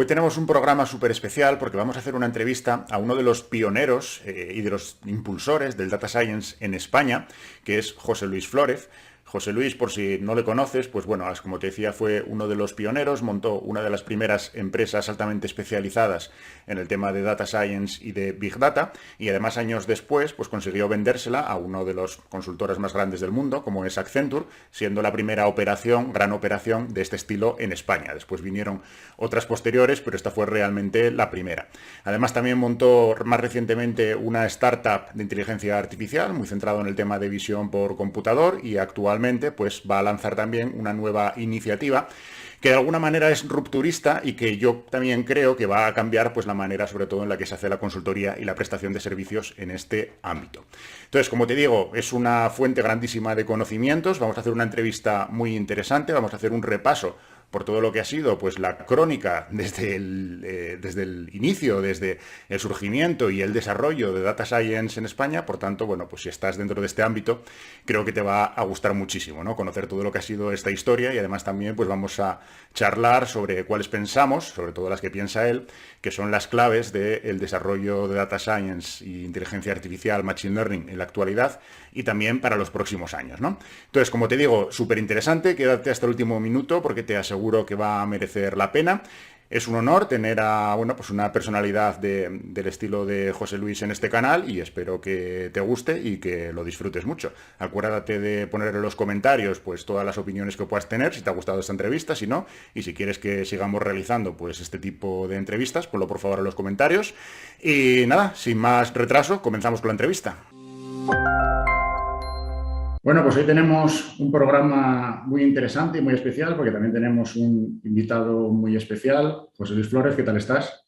Hoy tenemos un programa súper especial porque vamos a hacer una entrevista a uno de los pioneros y de los impulsores del Data Science en España, que es José Luis Flórez. José Luis, por si no le conoces, pues bueno, como te decía, fue uno de los pioneros, montó una de las primeras empresas altamente especializadas en el tema de Data Science y de Big Data, y además años después pues consiguió vendérsela a uno de los consultores más grandes del mundo, como es Accenture, siendo la primera gran operación de este estilo en España. Después vinieron otras posteriores, pero esta fue realmente la primera. Además también montó más recientemente una startup de inteligencia artificial, muy centrado en el tema de visión por computador, y actualmente pues va a lanzar también una nueva iniciativa que de alguna manera es rupturista y que yo también creo que va a cambiar pues la manera sobre todo en la que se hace la consultoría y la prestación de servicios en este ámbito. Entonces, como te digo, es una fuente grandísima de conocimientos. Vamos a hacer una entrevista muy interesante, vamos a hacer un repaso por todo lo que ha sido pues la crónica desde el inicio, desde el surgimiento y el desarrollo de Data Science en España. Por tanto, bueno, pues si estás dentro de este ámbito, creo que te va a gustar muchísimo, ¿no? Conocer todo lo que ha sido esta historia, y además también pues vamos a charlar sobre cuáles pensamos, sobre todo las que piensa él, que son las claves del desarrollo de Data Science y inteligencia artificial, Machine Learning en la actualidad y también para los próximos años, ¿no? Entonces, como te digo, súper interesante, quédate hasta el último minuto porque te aseguro que va a merecer la pena. Es un honor tener a pues una personalidad del estilo de José Luis en este canal, y espero que te guste y que lo disfrutes mucho. Acuérdate de poner en los comentarios pues todas las opiniones que puedas tener, si te ha gustado esta entrevista, si no, y si quieres que sigamos realizando pues este tipo de entrevistas, ponlo por favor en los comentarios. Y nada, sin más retraso, comenzamos con la entrevista. Bueno, pues hoy tenemos un programa muy interesante y muy especial porque también tenemos un invitado muy especial, José Luis Flórez. ¿Qué tal estás?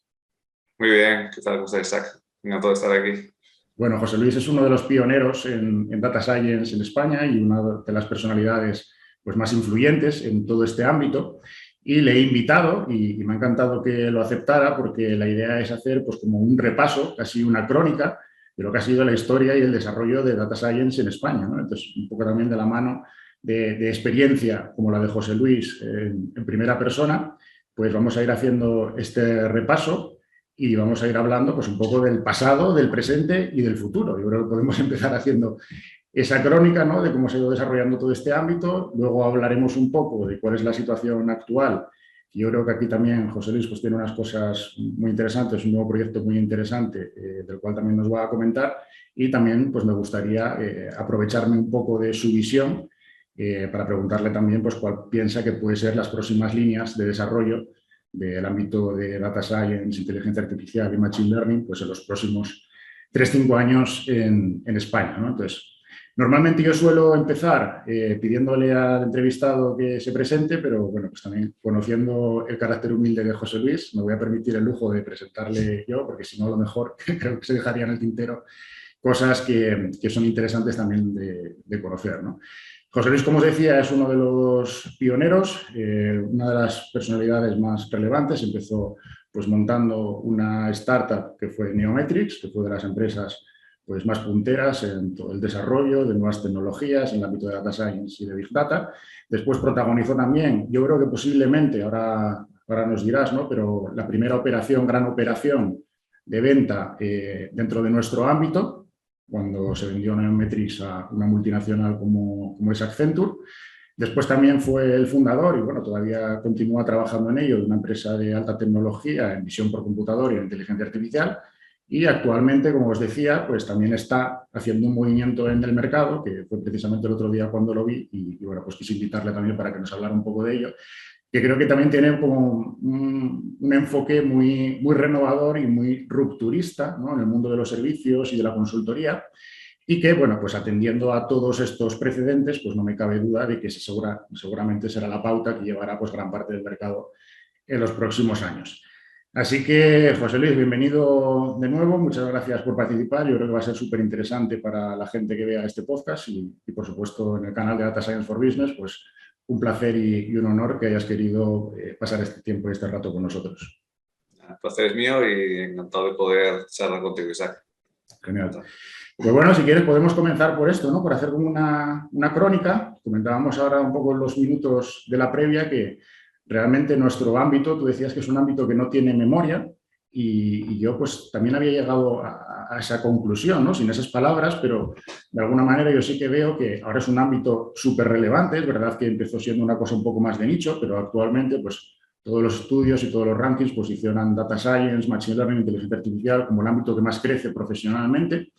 Muy bien, ¿qué tal? ¿Cómo estás, Isaac? Encantado de estar aquí. Bueno, José Luis es uno de los pioneros en Data Science en España y una de las personalidades pues, más influyentes en todo este ámbito. Y le he invitado y me ha encantado que lo aceptara porque la idea es hacer pues, como un repaso, casi una crónica de lo que ha sido la historia y el desarrollo de Data Science en España, ¿no? Entonces, un poco también de la mano de experiencia como la de José Luis en primera persona, pues vamos a ir haciendo este repaso y vamos a ir hablando pues, un poco del pasado, del presente y del futuro. Yo creo que podemos empezar haciendo esa crónica, ¿no?, de cómo se ha ido desarrollando todo este ámbito. Luego hablaremos un poco de cuál es la situación actual. Yo creo que aquí también José Luis pues, tiene unas cosas muy interesantes, un nuevo proyecto muy interesante del cual también nos va a comentar, y también pues, me gustaría aprovecharme un poco de su visión para preguntarle también pues, cuál piensa que pueden ser las próximas líneas de desarrollo del ámbito de Data Science, inteligencia artificial y Machine Learning pues, en los próximos 3-5 años en España, ¿no? Entonces, normalmente yo suelo empezar pidiéndole al entrevistado que se presente, pero bueno, pues también conociendo el carácter humilde de José Luis, me voy a permitir el lujo de presentarle yo, porque si no, a lo mejor creo que se dejaría en el tintero cosas que son interesantes también de conocer, ¿no? José Luis, como os decía, es uno de los pioneros, una de las personalidades más relevantes. Empezó pues, montando una startup que fue Neometrics, que fue de las empresas pues, más punteras en todo el desarrollo de nuevas tecnologías en el ámbito de Data Science y de Big Data. Después protagonizó también, yo creo que posiblemente, ahora nos dirás, ¿no?, pero la primera gran operación de venta dentro de nuestro ámbito, cuando se vendió Neometrics a una multinacional como es Accenture. Después también fue el fundador, y bueno, todavía continúa trabajando en ello, de una empresa de alta tecnología en visión por computador y en inteligencia artificial. Y actualmente, como os decía, pues también está haciendo un movimiento en el mercado, que fue precisamente el otro día cuando lo vi, y bueno, pues quise invitarle también para que nos hablara un poco de ello, que creo que también tiene como un enfoque muy renovador y muy rupturista, ¿no?, en el mundo de los servicios y de la consultoría, y que, bueno, pues atendiendo a todos estos precedentes, pues no me cabe duda de que seguramente será la pauta que llevará pues gran parte del mercado en los próximos años. Así que, José Luis, bienvenido de nuevo, muchas gracias por participar. Yo creo que va a ser súper interesante para la gente que vea este podcast y, por supuesto, en el canal de Data Science for Business, pues un placer y un honor que hayas querido pasar este tiempo y este rato con nosotros. El placer es mío y encantado de poder charlar contigo, Isaac. Genial. Pues bueno, si quieres podemos comenzar por esto, ¿no?, por hacer como una crónica. Comentábamos ahora un poco en los minutos de la previa que realmente nuestro ámbito, tú decías que es un ámbito que no tiene memoria y yo pues también había llegado a esa conclusión, ¿no? Sin esas palabras, pero de alguna manera yo sí que veo que ahora es un ámbito súper relevante. Es verdad que empezó siendo una cosa un poco más de nicho, pero actualmente pues todos los estudios y todos los rankings posicionan Data Science, Machine Learning, Inteligencia Artificial como el ámbito que más crece profesionalmente.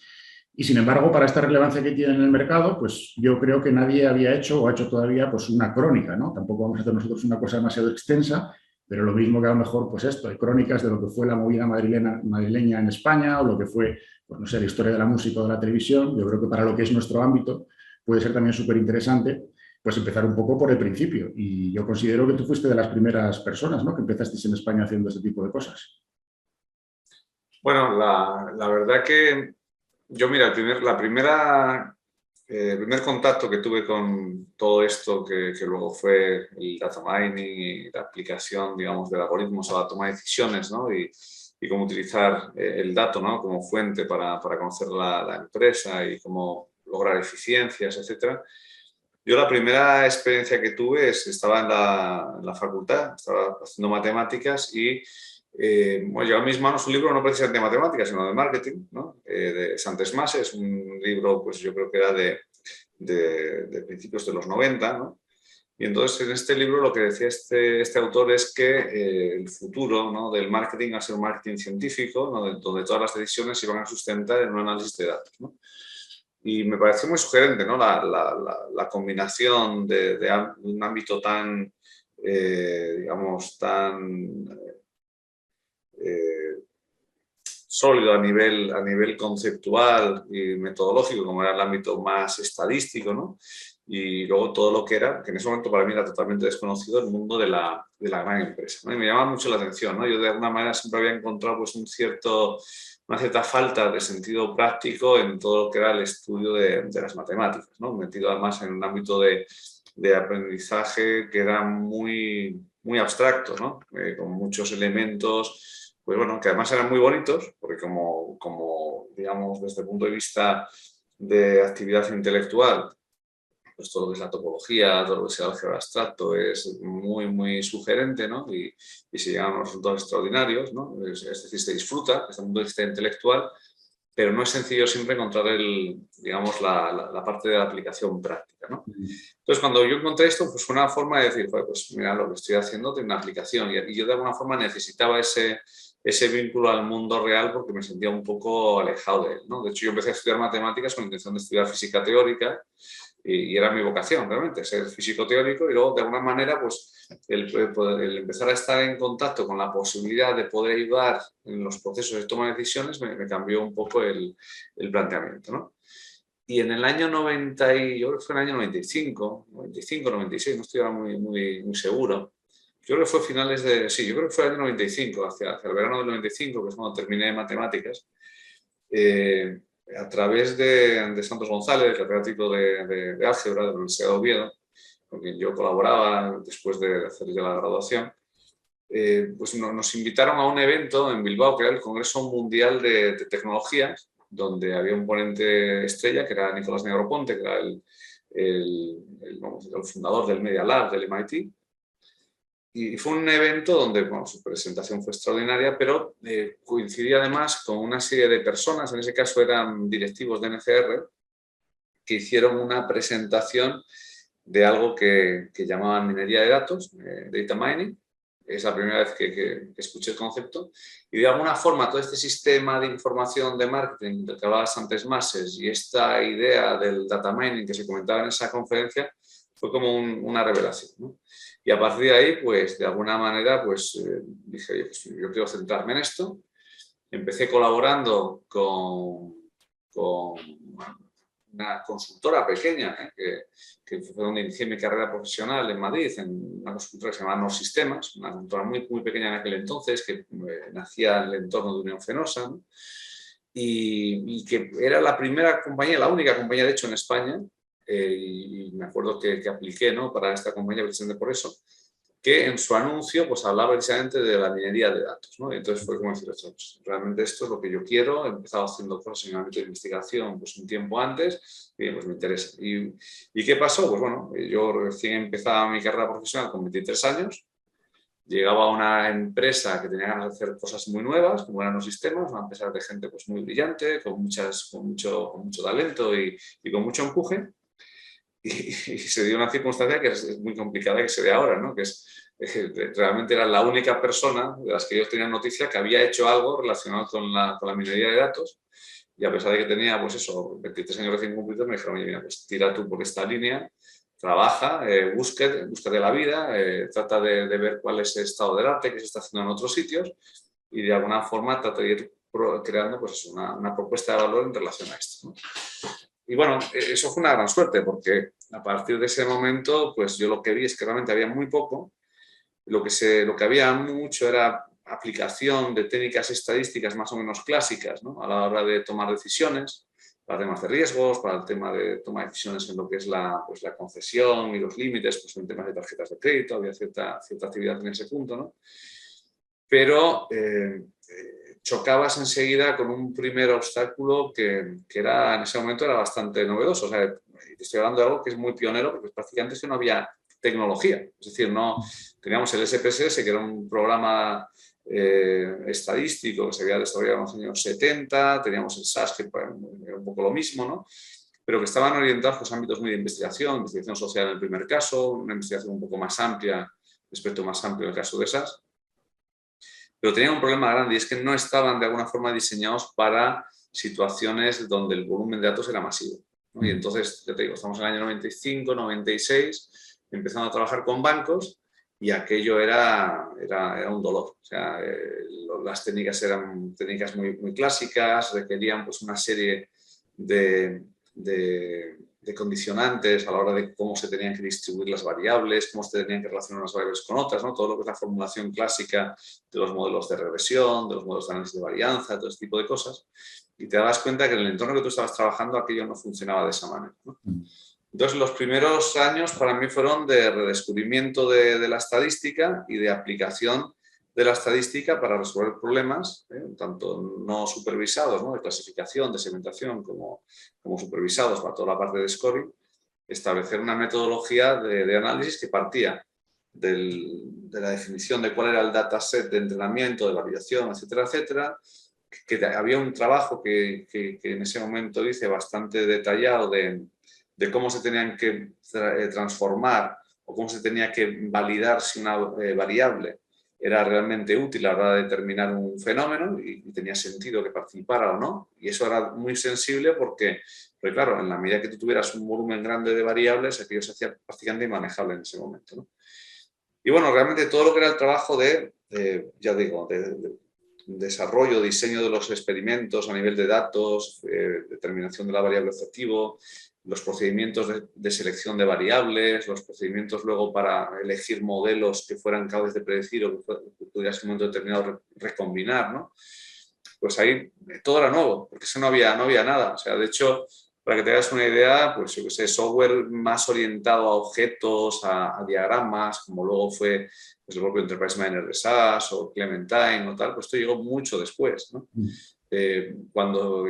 Y sin embargo, para esta relevancia que tiene en el mercado, pues yo creo que nadie había hecho o ha hecho todavía pues una crónica, ¿no? Tampoco vamos a hacer nosotros una cosa demasiado extensa, pero lo mismo que a lo mejor, pues esto, hay crónicas de lo que fue la movida madrileña en España o lo que fue, pues no sé, la historia de la música o de la televisión. Yo creo que para lo que es nuestro ámbito puede ser también súper interesante pues empezar un poco por el principio. Y yo considero que tú fuiste de las primeras personas, ¿no?, que empezasteis en España haciendo este tipo de cosas. Bueno, la verdad que yo, mira, el primer contacto que tuve con todo esto, que luego fue el data mining y la aplicación, digamos, de algoritmos a la toma de decisiones, ¿no? Y cómo utilizar el dato, ¿no?, como fuente para conocer la empresa y cómo lograr eficiencias, etcétera. Yo la primera experiencia que tuve estaba en la facultad, estaba haciendo matemáticas y bueno, llevaba en mis manos un libro no precisamente de matemáticas, sino de marketing, ¿no? De Santes Mases, un libro, pues yo creo que era de principios de los 90, ¿no? Y entonces en este libro lo que decía este autor es que el futuro, ¿no?, del marketing va a ser un marketing científico, ¿no?, donde todas las decisiones se van a sustentar en un análisis de datos, ¿no? Y me pareció muy sugerente, ¿no?, la combinación de un ámbito tan, digamos, tan eh, sólido a nivel conceptual y metodológico, como era el ámbito más estadístico, ¿no? Y luego todo lo que era, que en ese momento para mí era totalmente desconocido, el mundo de de la gran empresa, ¿no? Y me llamaba mucho la atención, ¿no? Yo de alguna manera siempre había encontrado pues una cierta falta de sentido práctico en todo lo que era el estudio de las matemáticas, ¿no? Metido además en un ámbito de aprendizaje que era muy abstracto, ¿no? Con muchos elementos, pues bueno, que además eran muy bonitos, porque como digamos, desde el punto de vista de actividad intelectual, pues todo lo que es la topología, todo lo que es el álgebra abstracto es muy sugerente, ¿no? Y se llegan a unos resultados extraordinarios, ¿no? Es decir, se disfruta desde el punto de vista intelectual, pero no es sencillo siempre encontrar digamos, la parte de la aplicación práctica, ¿no? Entonces, cuando yo encontré esto, pues fue una forma de decir, pues mira, lo que estoy haciendo tiene una aplicación. Y yo de alguna forma necesitaba ese vínculo al mundo real porque me sentía un poco alejado de él, ¿no? De hecho, yo empecé a estudiar matemáticas con la intención de estudiar física teórica y era mi vocación realmente, ser físico teórico, y luego de alguna manera pues el empezar a estar en contacto con la posibilidad de poder ayudar en los procesos de toma de decisiones me cambió un poco el planteamiento, ¿no? Y en el año 90, yo creo que fue en el año 95, 96, no estoy ahora muy seguro. Yo creo que fue finales sí, yo creo que fue el año 95, hacia el verano del 95, que es cuando terminé matemáticas. A través de Santos González, catedrático de álgebra de la Universidad de Oviedo, con quien yo colaboraba después de hacer ya la graduación, pues nos invitaron a un evento en Bilbao, que era el Congreso Mundial de Tecnologías, donde había un ponente estrella, que era Nicolás Negroponte, que era el fundador del Media Lab del MIT. Y fue un evento donde, bueno, su presentación fue extraordinaria, pero coincidía además con una serie de personas, en ese caso eran directivos de NCR, que hicieron una presentación de algo que llamaban minería de datos, data mining. Es la primera vez que escuché el concepto. Y de alguna forma todo este sistema de información de marketing del que hablabas antes, Mases, y esta idea del data mining que se comentaba en esa conferencia, fue como una revelación, ¿no? Y a partir de ahí, pues de alguna manera, pues dije, oye, pues yo quiero centrarme en esto. Empecé colaborando con una consultora pequeña, que fue donde inicié mi carrera profesional en Madrid, en una consultora que se llama Nos Sistemas, una consultora muy pequeña en aquel entonces, que nacía en el entorno de Unión Fenosa, ¿no? Y que era la primera compañía, la única compañía de hecho en España, y me acuerdo que apliqué, ¿no?, para esta compañía precisamente por eso, que en su anuncio pues hablaba precisamente de la minería de datos, ¿no? Y entonces fue como decir, pues, realmente esto es lo que yo quiero. He empezado haciendo cosas en el ámbito de investigación pues un tiempo antes y pues me interesa. ¿Y qué pasó? Pues bueno, yo recién empezaba mi carrera profesional con 23 años llegaba a una empresa que tenía ganas de hacer cosas muy nuevas, como eran los sistemas, una empresa de gente pues, muy brillante, con mucho talento y con mucho empuje. Y se dio una circunstancia que es muy complicada que se ve ahora, ¿no? Que realmente era la única persona de las que ellos tenían noticia que había hecho algo relacionado con la minería de datos. Y a pesar de que tenía, pues eso, 23 años recién cumplidos, me dijeron, oye, mira, pues tira tú por esta línea, trabaja, búsquete la vida, trata de ver cuál es el estado del arte que se está haciendo en otros sitios y de alguna forma trata de ir creando pues, una propuesta de valor en relación a esto, ¿no? Y bueno, eso fue una gran suerte porque a partir de ese momento, pues yo lo que vi es que realmente había muy poco. Lo que había mucho era aplicación de técnicas estadísticas más o menos clásicas, ¿no? A la hora de tomar decisiones, para temas de riesgos, para el tema de toma de decisiones en lo que es pues la concesión y los límites, pues en temas de tarjetas de crédito, había cierta actividad en ese punto, ¿no? Pero chocabas enseguida con un primer obstáculo que era, en ese momento era bastante novedoso. O sea, te estoy hablando de algo que es muy pionero porque prácticamente es que no había tecnología. Es decir, no teníamos el SPSS, que era un programa estadístico que se había desarrollado en los años 70, teníamos el SAS, que era un poco lo mismo, ¿no? Pero que estaban orientados a los ámbitos muy de investigación social en el primer caso, una investigación un poco más amplia, aspecto más amplio en el caso de SAS. Pero tenían un problema grande y es que no estaban de alguna forma diseñados para situaciones donde el volumen de datos era masivo, ¿no? Y entonces, ya te digo, estamos en el año 95, 96, empezando a trabajar con bancos y aquello era un dolor. O sea, las técnicas eran técnicas muy, muy clásicas, requerían pues, una serie de condicionantes a la hora de cómo se tenían que distribuir las variables, cómo se tenían que relacionar unas variables con otras, ¿no? Todo lo que es la formulación clásica de los modelos de regresión, de los modelos de análisis de varianza, todo este tipo de cosas. Y te dabas cuenta que en el entorno que tú estabas trabajando aquello no funcionaba de esa manera, ¿no? Entonces, los primeros años para mí fueron de redescubrimiento de la estadística y de aplicación de la estadística para resolver problemas, tanto no supervisados, ¿no? De clasificación, de segmentación, como supervisados para toda la parte de scoring, establecer una metodología de análisis que partía de la definición de cuál era el dataset de entrenamiento, de validación, etcétera, etcétera, que había un trabajo que en ese momento hice bastante detallado de cómo se tenían que transformar o cómo se tenía que validar si una variable era realmente útil a la hora de determinar un fenómeno y tenía sentido que participara o no. Y eso era muy sensible porque, claro, en la medida que tú tuvieras un volumen grande de variables, aquello se hacía prácticamente inmanejable en ese momento, ¿no? Y bueno, realmente todo lo que era el trabajo ya digo, de desarrollo, diseño de los experimentos a nivel de datos, determinación de la variable objetivo, los procedimientos de selección de variables, los procedimientos luego para elegir modelos que fueran capaces de predecir o que pudieras en un momento determinado recombinar, ¿no? Pues ahí todo era nuevo, porque eso no había nada. O sea, de hecho, para que te hagas una idea, pues yo que sé, software más orientado a objetos, a diagramas, como luego fue pues, el propio Enterprise Miner de SAS o Clementine o tal, pues esto llegó mucho después, ¿no? Cuando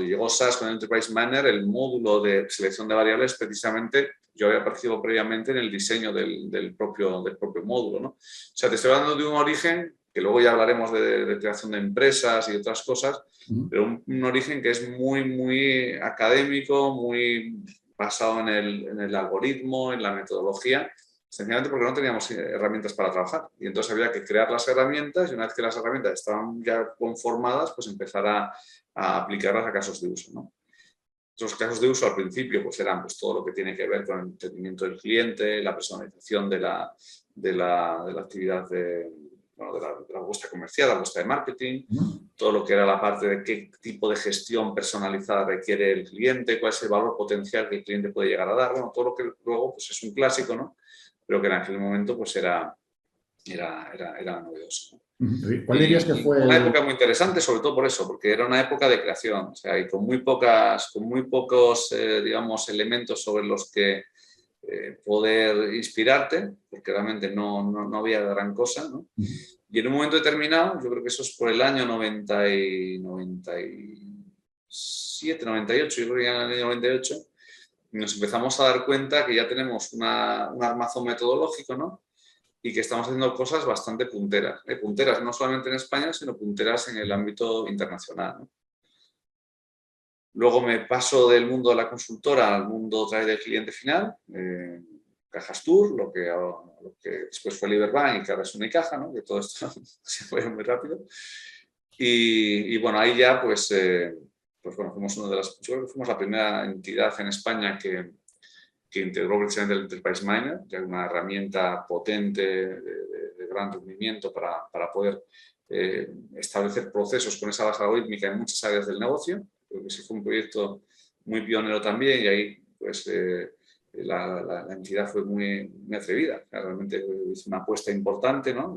llegó SAS con el Enterprise Miner, el módulo de selección de variables, precisamente, yo había participado previamente en el diseño del propio módulo, ¿no? O sea, te estoy hablando de un origen, que luego ya hablaremos de creación de empresas y otras cosas, pero un origen que es muy, muy académico, muy basado en el algoritmo, en la metodología, sencillamente porque no teníamos herramientas para trabajar. Y entonces había que crear las herramientas y una vez que las herramientas estaban ya conformadas, pues empezar a aplicarlas a casos de uso, ¿no? Los casos de uso al principio pues eran pues, todo lo que tiene que ver con el entendimiento del cliente, la personalización de la actividad de la búsqueda comercial, la búsqueda de marketing, todo lo que era la parte de qué tipo de gestión personalizada requiere el cliente, cuál es el valor potencial que el cliente puede llegar a dar, bueno, todo lo que luego pues, es un clásico, ¿no? Pero que en aquel momento pues era novedoso, ¿no? ¿Cuál dirías que fue una época muy interesante, sobre todo por eso, porque era una época de creación, o sea, y con muy pocos, digamos, elementos sobre los que poder inspirarte, porque realmente no había gran cosa, ¿no? Y en un momento determinado, yo creo que eso es por el año 97, 98, yo creo que ya en el año 98, nos empezamos a dar cuenta que ya tenemos un armazón metodológico, ¿no? y que estamos haciendo cosas bastante punteras. Punteras no solamente en España, sino punteras en el ámbito internacional, ¿no? Luego me paso del mundo de la consultora al mundo otra vez del cliente final, Cajastur, lo que después fue Liberbank y que ahora es Unicaja, ¿no? Que todo esto se fue muy rápido. Y bueno, ahí ya pues bueno, yo creo que fuimos la primera entidad en España que integró precisamente el Enterprise Miner, ya una herramienta potente de gran rendimiento para poder establecer procesos con esa base algorítmica en muchas áreas del negocio. Creo que ese fue un proyecto muy pionero también y ahí pues la entidad fue muy atrevida. Realmente hizo una apuesta importante, ¿no?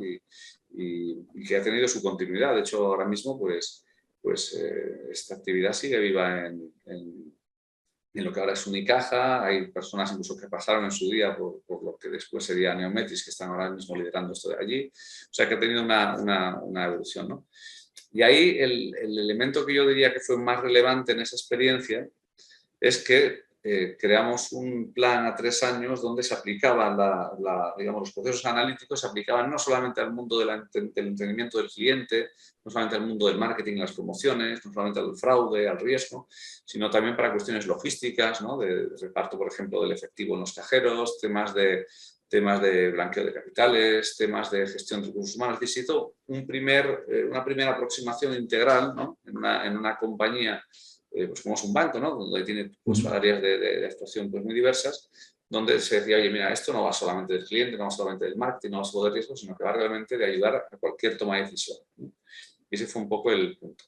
y que ha tenido su continuidad. De hecho, ahora mismo pues esta actividad sigue viva en lo que ahora es Unicaja. Hay personas incluso que pasaron en su día por lo que después sería Neometris, que están ahora mismo liderando esto de allí. O sea, que ha tenido una evolución, ¿no? Y ahí el elemento que yo diría que fue más relevante en esa experiencia es que creamos un plan a 3 años donde se aplicaban digamos, los procesos analíticos, se aplicaban no solamente al mundo del entendimiento del cliente, no solamente al mundo del marketing, las promociones, no solamente al fraude, al riesgo, sino también para cuestiones logísticas, ¿no? De reparto, por ejemplo, del efectivo en los cajeros, temas de blanqueo de capitales, temas de gestión de recursos humanos. Necesito una primera aproximación integral, ¿no? en una compañía pues como es un banco, ¿no? Donde tiene pues, áreas de actuación pues, muy diversas, donde se decía, oye, mira, esto no va solamente del cliente, no va solamente del marketing, no va solo de riesgo, sino que va realmente de ayudar a cualquier toma de decisión, ¿no? Y ese fue un poco el punto.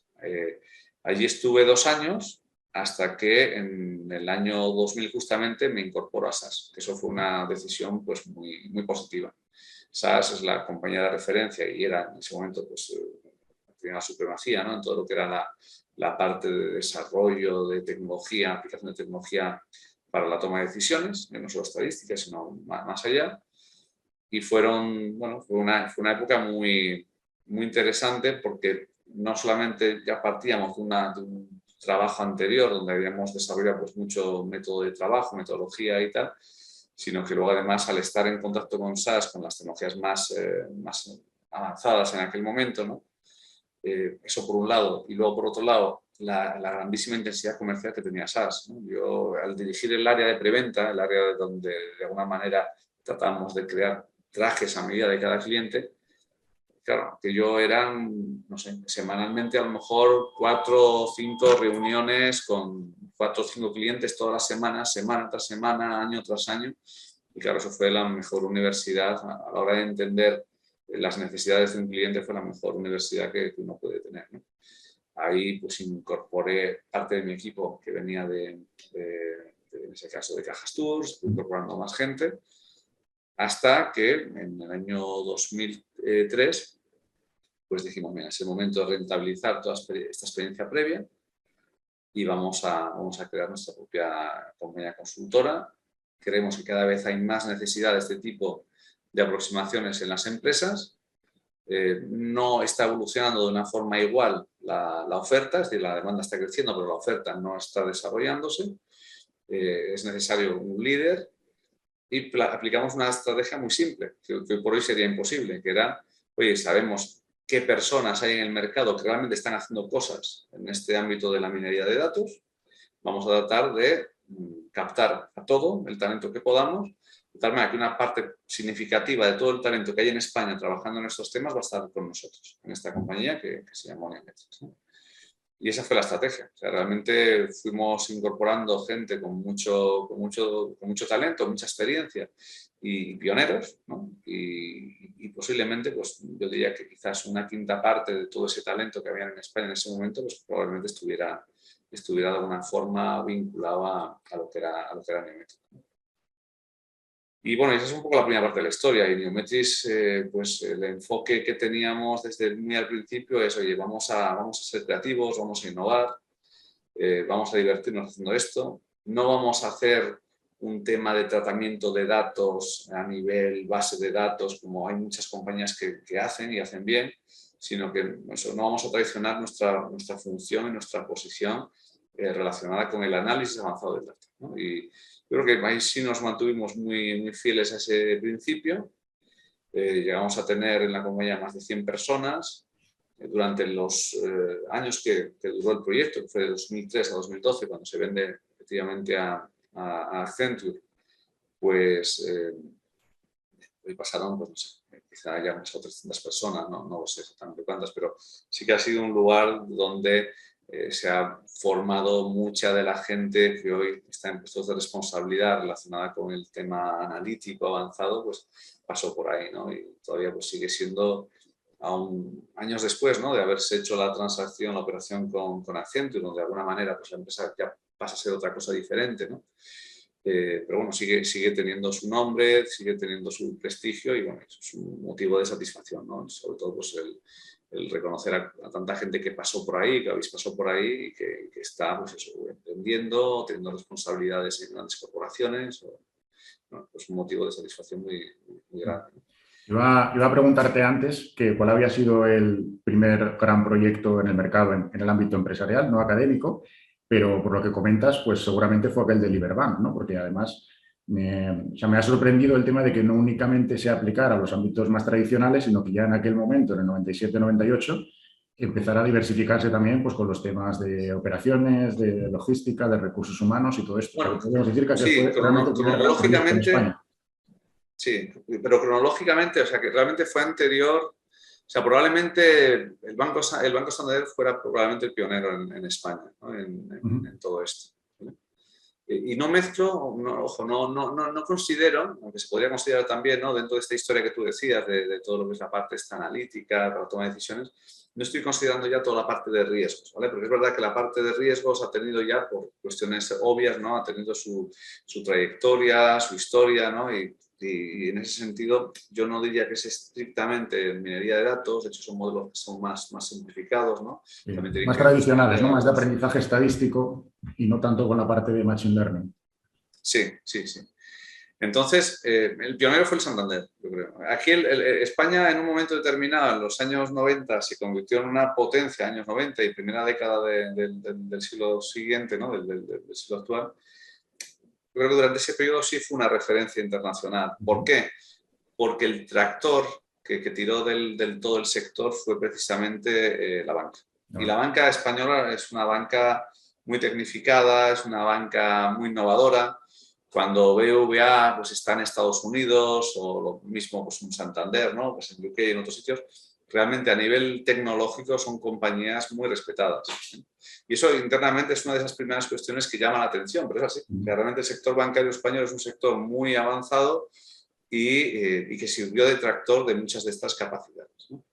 Allí estuve 2 años hasta que en el año 2000 justamente me incorporó a SAS, que eso fue una decisión pues, muy positiva. SAS es la compañía de referencia y era en ese momento pues, tenía la supremacía, ¿no? En todo lo que era la parte de desarrollo de tecnología, aplicación de tecnología para la toma de decisiones, no solo estadísticas, sino más allá. Y fue una época muy interesante porque no solamente ya partíamos de un trabajo anterior donde habíamos desarrollado pues, mucho método de trabajo, metodología y tal, sino que luego además al estar en contacto con SAS, con las tecnologías más avanzadas en aquel momento, ¿no? Eso por un lado, y luego por otro lado la grandísima intensidad comercial que tenía SAS, ¿no? Yo al dirigir el área de preventa, el área donde de alguna manera tratamos de crear trajes a medida de cada cliente, claro, que yo eran, no sé, semanalmente a lo mejor 4 o 5 reuniones con 4 o 5 clientes todas las semanas, semana tras semana, año tras año, y claro, eso fue la mejor universidad a la hora de entender las necesidades de un cliente, fue la mejor universidad que uno puede tener, ¿no? Ahí pues incorporé parte de mi equipo que venía en ese caso de Cajastur, incorporando más gente, hasta que en el año 2003 pues dijimos, mira, es el momento de rentabilizar toda esta experiencia previa y vamos a crear nuestra propia compañía consultora. Creemos que cada vez hay más necesidad de este tipo de aproximaciones en las empresas. No está evolucionando de una forma igual la oferta, es decir, la demanda está creciendo, pero la oferta no está desarrollándose. Es necesario un líder y aplicamos una estrategia muy simple, que por hoy sería imposible, que era, oye, sabemos qué personas hay en el mercado que realmente están haciendo cosas en este ámbito de la minería de datos. Vamos a tratar de captar a todo el talento que podamos, de tal manera que una parte significativa de todo el talento que hay en España trabajando en estos temas va a estar con nosotros, en esta compañía que se llama Neometris, ¿no? Y esa fue la estrategia. O sea, realmente fuimos incorporando gente con mucho talento, mucha experiencia y pioneros, ¿no? Y posiblemente, pues yo diría que quizás una quinta parte de todo ese talento que había en España en ese momento, pues probablemente estuviera de alguna forma vinculado a lo que era Neometris. Y bueno, esa es un poco la primera parte de la historia. Y Neometris, pues el enfoque que teníamos desde muy al principio es, oye, vamos a ser creativos, vamos a innovar, vamos a divertirnos haciendo esto. No vamos a hacer un tema de tratamiento de datos a nivel base de datos, como hay muchas compañías que hacen y hacen bien, sino que eso, no vamos a traicionar nuestra función y nuestra posición relacionada con el análisis avanzado del dato, ¿no? Y yo creo que ahí sí nos mantuvimos muy fieles a ese principio Llegamos a tener en la compañía más de 100 personas. Durante los años que duró el proyecto, que fue de 2003 a 2012, cuando se vende efectivamente a Accenture, pues pasaron, pues, no sé, quizá ya unas 300 personas, no sé exactamente cuántas, pero sí que ha sido un lugar donde se ha formado mucha de la gente que hoy está en puestos de responsabilidad relacionada con el tema analítico avanzado, pues pasó por ahí, ¿no? Y todavía pues sigue siendo, aún años después, ¿no?, de haberse hecho la transacción, la operación con Accenture, donde de alguna manera pues la empresa ya pasa a ser otra cosa diferente, ¿no? Pero bueno, sigue teniendo su nombre, sigue teniendo su prestigio y bueno, eso es un motivo de satisfacción, ¿no? Sobre todo pues el reconocer a tanta gente que pasó por ahí, que habéis pasado por ahí y que está pues eso, emprendiendo, teniendo responsabilidades en grandes corporaciones. Bueno, pues un motivo de satisfacción muy grande, ¿no? Iba a preguntarte antes que cuál había sido el primer gran proyecto en el mercado, en el ámbito empresarial, no académico, pero por lo que comentas, pues seguramente fue aquel de Liberbank, ¿no? Porque además o sea, me ha sorprendido el tema de que no únicamente se aplicara a los ámbitos más tradicionales, sino que ya en aquel momento, en el 97-98, empezara a diversificarse también pues, con los temas de operaciones, de logística, de recursos humanos y todo esto. O sea, que Bueno, podemos decir que aquel sí, fue realmente el primer gran proyecto en cronológicamente, España. sí, pero cronológicamente, o sea, que realmente fue anterior. O sea, probablemente el Banco Santander fuera probablemente el pionero en España, ¿no?, en todo esto, ¿no? Y no mezclo, ojo, no considero, aunque se podría considerar también, ¿no?, dentro de esta historia que tú decías, de todo lo que es la parte esta analítica, para la toma de decisiones, no estoy considerando ya toda la parte de riesgos, ¿vale? Porque es verdad que la parte de riesgos ha tenido ya, por cuestiones obvias, ¿no?, ha tenido su trayectoria, su historia, ¿no? Y en ese sentido, yo no diría que es estrictamente minería de datos. De hecho son modelos que son más simplificados, ¿no? También tienen Más que ver tradicionales, justamente ¿no? Más de algunos. aprendizaje estadístico y no tanto con la parte de Machine Learning. Sí. Entonces, el pionero fue el Santander, yo creo. Aquí España en un momento determinado, en los años 90, se convirtió en una potencia, años 90 y primera década del siglo siguiente, ¿no?, del siglo actual. Creo que durante ese periodo sí fue una referencia internacional. ¿Por qué? Porque el tractor que tiró del todo el sector fue precisamente la banca. Y la banca española es una banca muy tecnificada, es una banca muy innovadora. Cuando BBVA pues, está en Estados Unidos, o lo mismo pues, un Santander, ¿no?, pues en UK y en otros sitios, realmente a nivel tecnológico son compañías muy respetadas. Y eso internamente es una de esas primeras cuestiones que llaman la atención, pero es así. Realmente el sector bancario español es un sector muy avanzado y que sirvió de tractor de muchas de estas capacidades, ¿no?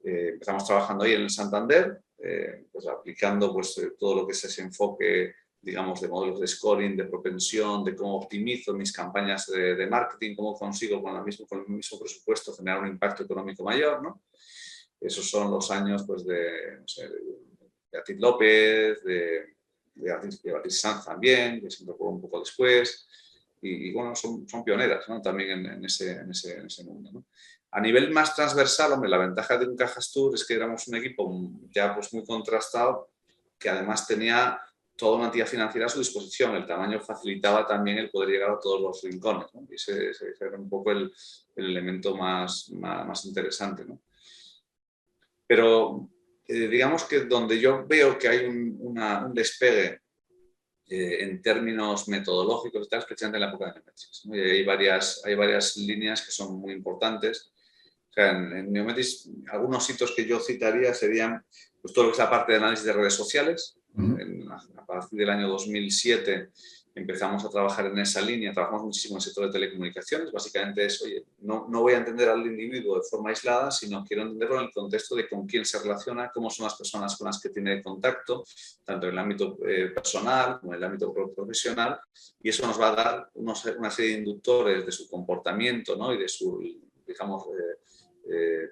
Empezamos trabajando ahí en el Santander, pues aplicando pues, todo lo que es ese enfoque, digamos, de modelos de scoring, de propensión, de cómo optimizo mis campañas de marketing, cómo consigo con el mismo presupuesto generar un impacto económico mayor, ¿no? Esos son los años pues, no sé, de Beatriz López, de Beatriz Sanz también, que se incorporó un poco después. Y bueno, son pioneras, ¿no?, también en ese mundo, ¿no? A nivel más transversal, hombre, la ventaja de un Cajastur es que éramos un equipo ya pues, muy contrastado, que además tenía toda una entidad financiera a su disposición. El tamaño facilitaba también el poder llegar a todos los rincones, ¿no? Y ese era un poco el elemento más interesante, ¿no? Pero digamos que donde yo veo que hay un despegue en términos metodológicos, es precisamente en la época de Neometrix, ¿no? Hay varias líneas que son muy importantes. O sea, en Neometrix, algunos hitos que yo citaría serían pues, todo lo que es la parte de análisis de redes sociales. A partir del año 2007 empezamos a trabajar en esa línea, trabajamos muchísimo en el sector de telecomunicaciones. Básicamente es, oye, no voy a entender al individuo de forma aislada, sino quiero entenderlo en el contexto de con quién se relaciona, cómo son las personas con las que tiene contacto, tanto en el ámbito personal como en el ámbito profesional, y eso nos va a dar una serie de inductores de su comportamiento, ¿no?, y de su, digamos,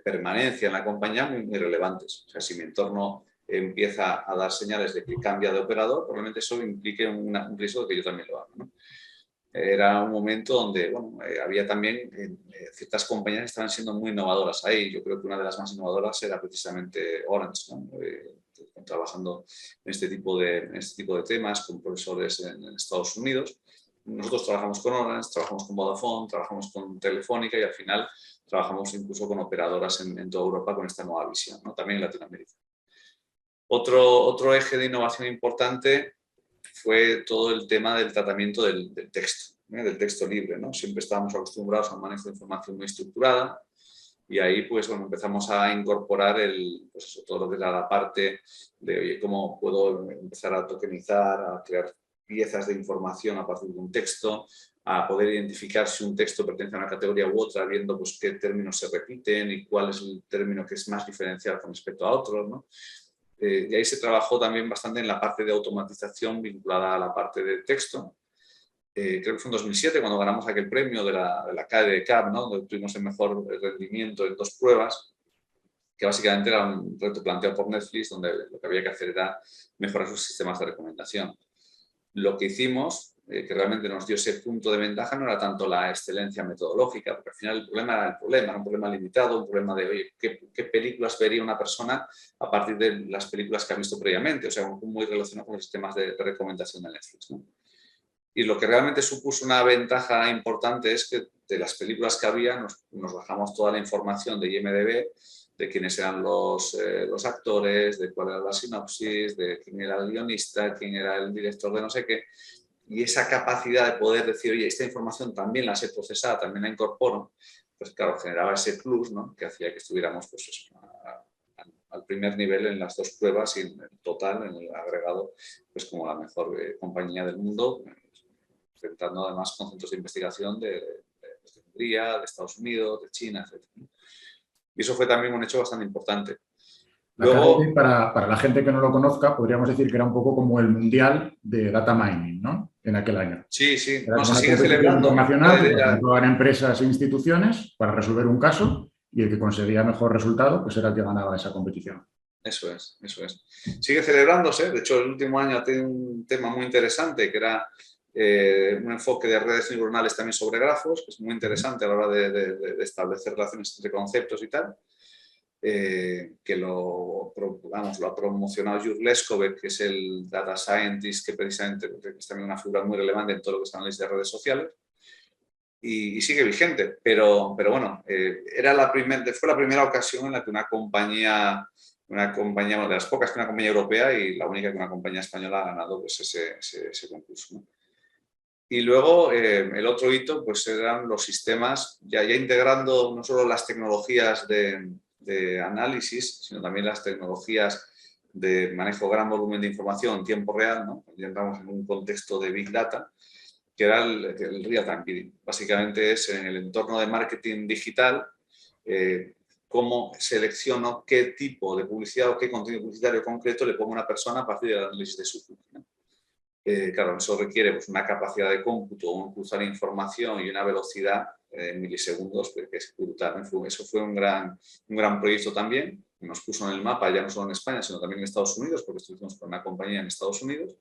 permanencia en la compañía muy relevantes. O sea, si mi entorno empieza a dar señales de que cambia de operador, probablemente eso implique un riesgo de que yo también lo haga, ¿no? Era un momento donde bueno, había también ciertas compañías que estaban siendo muy innovadoras ahí. Yo creo que una de las más innovadoras era precisamente Orange, ¿no? Trabajando en este tipo de temas con profesores en Estados Unidos. Nosotros trabajamos con Orange, trabajamos con Vodafone, trabajamos con Telefónica y al final trabajamos incluso con operadoras en toda Europa con esta nueva visión, ¿no? También en Latinoamérica. Otro eje de innovación importante fue todo el tema del tratamiento del texto, del texto libre, ¿no? Siempre estábamos acostumbrados a un manejo de información muy estructurada y ahí pues, bueno, empezamos a incorporar pues, todo lo que era la parte de oye, cómo puedo empezar a tokenizar, a crear piezas de información a partir de un texto, a poder identificar si un texto pertenece a una categoría u otra, viendo pues, qué términos se repiten y cuál es el término que es más diferencial con respecto a otros, ¿no? Y ahí se trabajó también bastante en la parte de automatización vinculada a la parte de texto. Creo que fue en 2007 cuando ganamos aquel premio de la KDCAP, ¿no? Donde tuvimos el mejor rendimiento en 2 pruebas, que básicamente era un reto planteado por Netflix, donde lo que había que hacer era mejorar sus sistemas de recomendación. Lo que hicimos, que realmente nos dio ese punto de ventaja, no era tanto la excelencia metodológica, porque al final el problema era un problema limitado, un problema de, oye, ¿qué películas vería una persona a partir de las películas que ha visto previamente? O sea, muy relacionado con los sistemas de recomendación de Netflix, ¿no? Y lo que realmente supuso una ventaja importante es que de las películas que había nos bajamos toda la información de IMDb, de quiénes eran los actores, de cuál era la sinopsis, de quién era el guionista, quién era el director de no sé qué. Y esa capacidad de poder decir, oye, esta información también la sé procesar, también la incorporo, pues claro, generaba ese plus, ¿no? Que hacía que estuviéramos pues, eso, al primer nivel en las 2 pruebas y en el total, en el agregado, pues como la mejor compañía del mundo, enfrentando además con centros de investigación de Hungría, de Estados Unidos, de China, etc. Y eso fue también un hecho bastante importante. La KDE, para la gente que no lo conozca, podríamos decir que era un poco como el mundial de data mining, ¿no? En aquel año. Sí, sí. Era No, como se una sigue competición celebrando. internacional que participaban empresas e instituciones para resolver un caso y el que conseguía mejor resultado pues era el que ganaba esa competición. Eso es, eso es. Sigue celebrándose. De hecho, el último año ha tenido un tema muy interesante que era un enfoque de redes neuronales también sobre grafos, que es muy interesante a la hora de establecer relaciones entre conceptos y tal. Que lo ha promocionado Jure Leskovic, que es el data scientist, que precisamente es también una figura muy relevante en todo lo que es análisis de redes sociales. Y sigue vigente, pero bueno, fue la primera ocasión en la que una compañía, una de las pocas que una compañía europea y la única que una compañía española ha ganado pues, ese concurso, ¿no? Y luego el otro hito pues eran los sistemas, ya integrando no solo las tecnologías de análisis, sino también las tecnologías de manejo de gran volumen de información en tiempo real, ¿no? Ya entramos en un contexto de Big Data, que era el real-time bidding. Básicamente es en el entorno de marketing digital, cómo selecciono qué tipo de publicidad o qué contenido publicitario concreto le pongo a una persona a partir del análisis de su publicidad. Claro, eso requiere pues, una capacidad de cómputo, un cruzar información y una velocidad en milisegundos que es brutal. Eso fue un gran proyecto también, que nos puso en el mapa ya no solo en España, sino también en Estados Unidos, porque estuvimos con una compañía en Estados Unidos.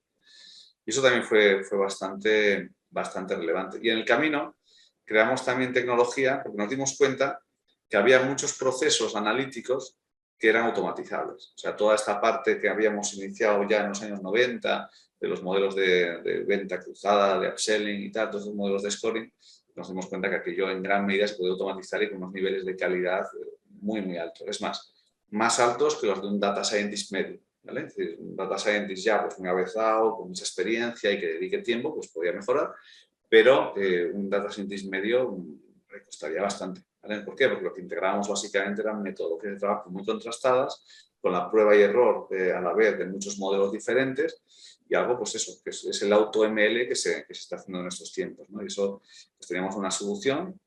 Y eso también fue bastante relevante. Y en el camino creamos también tecnología, porque nos dimos cuenta que había muchos procesos analíticos que eran automatizables. O sea, toda esta parte que habíamos iniciado ya en los años 90, de los modelos de venta cruzada, de upselling y tal, todos los modelos de scoring, nos dimos cuenta que aquello en gran medida se puede automatizar y con unos niveles de calidad muy, muy altos. Es más altos que los de un data scientist medio, ¿vale? Es decir, un data scientist ya pues, muy avezado, con mucha experiencia y que dedique tiempo, pues podría mejorar, pero un data scientist medio le costaría bastante, ¿vale? ¿Por qué? Porque lo que integrábamos básicamente eran metodologías de trabajo muy contrastadas, con la prueba y error a la vez de muchos modelos diferentes, y algo, pues eso, que es el AutoML que se está haciendo en estos tiempos, ¿no? Y eso, pues teníamos una solución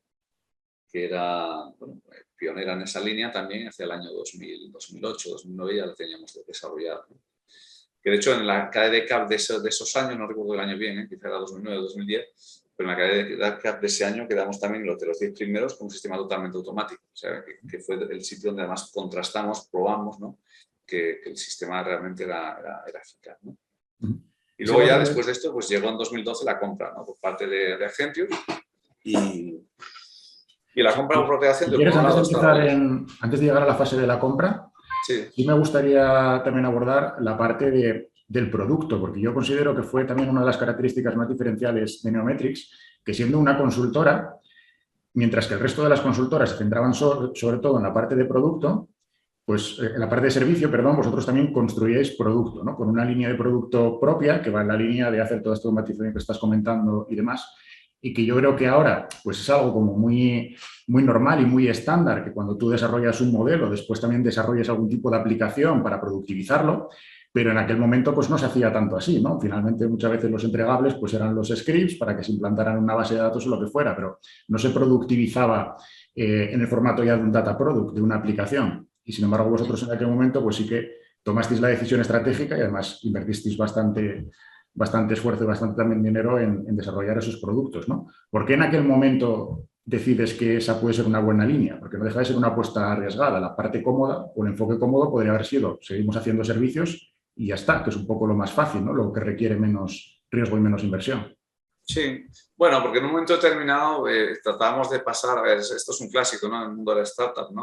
que era bueno, pionera en esa línea también hacia el año 2008, 2009 ya la teníamos desarrollada, ¿no? Que de hecho en la KDCAP de esos años, no recuerdo el año bien, quizá era 2009 o 2010, pero en la KDCAP de ese año quedamos también de los 10 primeros con un sistema totalmente automático, o sea, que fue el sitio donde además contrastamos, probamos, ¿no? que el sistema realmente era eficaz, ¿no? Y luego ya después de esto, pues llegó en 2012 la compra, ¿no? Por parte de Accenture y la compra por parte de Accenture. ¿Quieres, antes de llegar a la fase de la compra, sí me gustaría también abordar la parte del producto, porque yo considero que fue también una de las características más diferenciales de Neometrix, que siendo una consultora, mientras que el resto de las consultoras se centraban sobre todo en la parte de producto, pues en la parte de servicio, perdón, vosotros también construíais producto, ¿no? Con una línea de producto propia que va en la línea de hacer toda esta automatización que estás comentando y demás. Y que yo creo que ahora pues es algo como muy, muy normal y muy estándar, que cuando tú desarrollas un modelo, después también desarrollas algún tipo de aplicación para productivizarlo, pero en aquel momento pues no se hacía tanto así, ¿no? Finalmente muchas veces los entregables pues eran los scripts para que se implantaran en una base de datos o lo que fuera, pero no se productivizaba en el formato ya de un data product, de una aplicación. Y sin embargo vosotros en aquel momento pues sí que tomasteis la decisión estratégica y además invertisteis bastante esfuerzo y bastante también dinero en desarrollar esos productos, ¿no? ¿Por qué en aquel momento decides que esa puede ser una buena línea? Porque no deja de ser una apuesta arriesgada. La parte cómoda o el enfoque cómodo podría haber sido, seguimos haciendo servicios y ya está, que es un poco lo más fácil, ¿no? Lo que requiere menos riesgo y menos inversión. Sí, bueno, porque en un momento determinado tratábamos de pasar, a ver, esto es un clásico, ¿no? En el mundo de la startup, ¿no?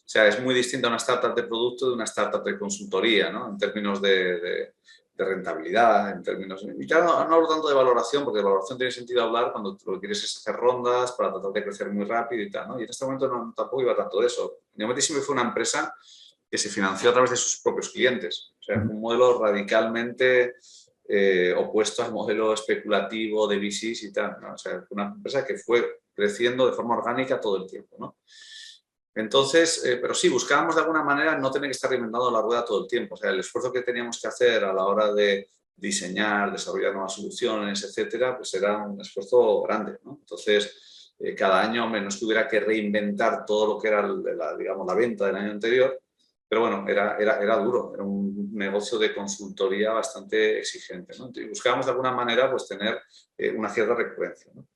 O sea, es muy distinta una startup de producto de una startup de consultoría, ¿no? En términos de rentabilidad, en términos... Y ya no hablo tanto de valoración, porque de valoración tiene sentido hablar cuando lo que quieres es hacer rondas para tratar de crecer muy rápido y tal, ¿no? Y en este momento tampoco iba tanto de eso. Neometi siempre fue una empresa que se financió a través de sus propios clientes. O sea, fue un modelo radicalmente opuesto al modelo especulativo de VCs y tal, ¿no? O sea, fue una empresa que fue creciendo de forma orgánica todo el tiempo, ¿no? Entonces, pero sí, buscábamos de alguna manera no tener que estar reinventando la rueda todo el tiempo. O sea, el esfuerzo que teníamos que hacer a la hora de diseñar, desarrollar nuevas soluciones, etcétera, pues era un esfuerzo grande, ¿no? Entonces, cada año menos que hubiera que reinventar todo lo que era, digamos, la venta del año anterior, pero bueno, era duro, era un negocio de consultoría bastante exigente, ¿no? Entonces, buscábamos de alguna manera pues tener una cierta recurrencia, ¿no?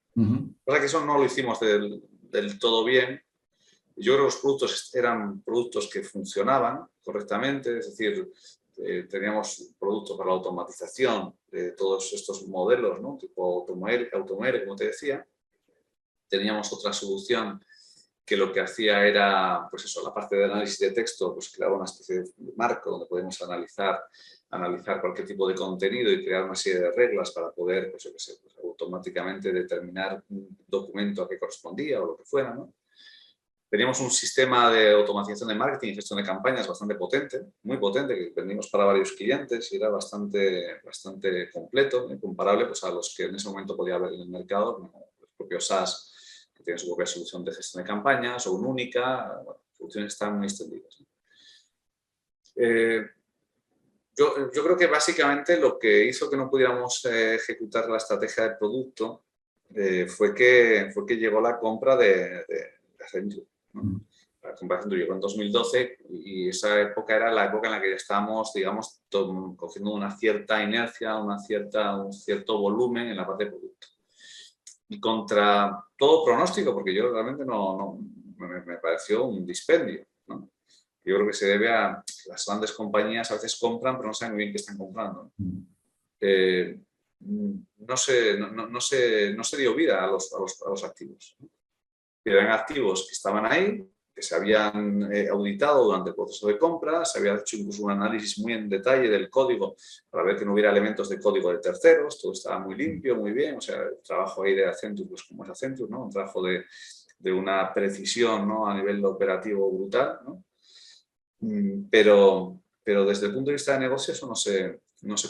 Cosa que eso no lo hicimos del todo bien. Yo creo que los productos eran productos que funcionaban correctamente, es decir, teníamos productos para la automatización de todos estos modelos, ¿no? Tipo Automail, como te decía. Teníamos otra solución que lo que hacía era, pues eso, la parte de análisis de texto, pues creaba una especie de marco donde podemos analizar cualquier tipo de contenido y crear una serie de reglas para poder, pues yo qué sé, pues automáticamente determinar un documento a qué correspondía o lo que fuera, ¿no? Teníamos un sistema de automatización de marketing y gestión de campañas bastante potente, muy potente, que vendimos para varios clientes y era bastante completo, comparable pues, a los que en ese momento podía haber en el mercado, como los propios SaaS, que tienen su propia solución de gestión de campañas, o Única, bueno, soluciones están muy extendidas. Yo creo que básicamente lo que hizo que no pudiéramos ejecutar la estrategia del producto fue que llegó la compra de Accenture, ¿no? La compra de Accenture llegó en 2012 y esa época era la época en la que ya estábamos, digamos, cogiendo una cierta inercia, un cierto volumen en la parte de producto. Y contra todo pronóstico, porque yo realmente me pareció un dispendio, ¿no? Yo creo que se debe a que las grandes compañías a veces compran, pero no saben muy bien qué están comprando. No se dio vida a los activos, ¿no? Eran activos que estaban ahí, que se habían auditado durante el proceso de compra, se había hecho incluso un análisis muy en detalle del código para ver que no hubiera elementos de código de terceros, todo estaba muy limpio, muy bien, o sea, el trabajo ahí de Accenture, pues como es Accenture, ¿no? Un trabajo de una precisión, ¿no? A nivel operativo brutal, ¿no? Pero desde el punto de vista de negocio eso no se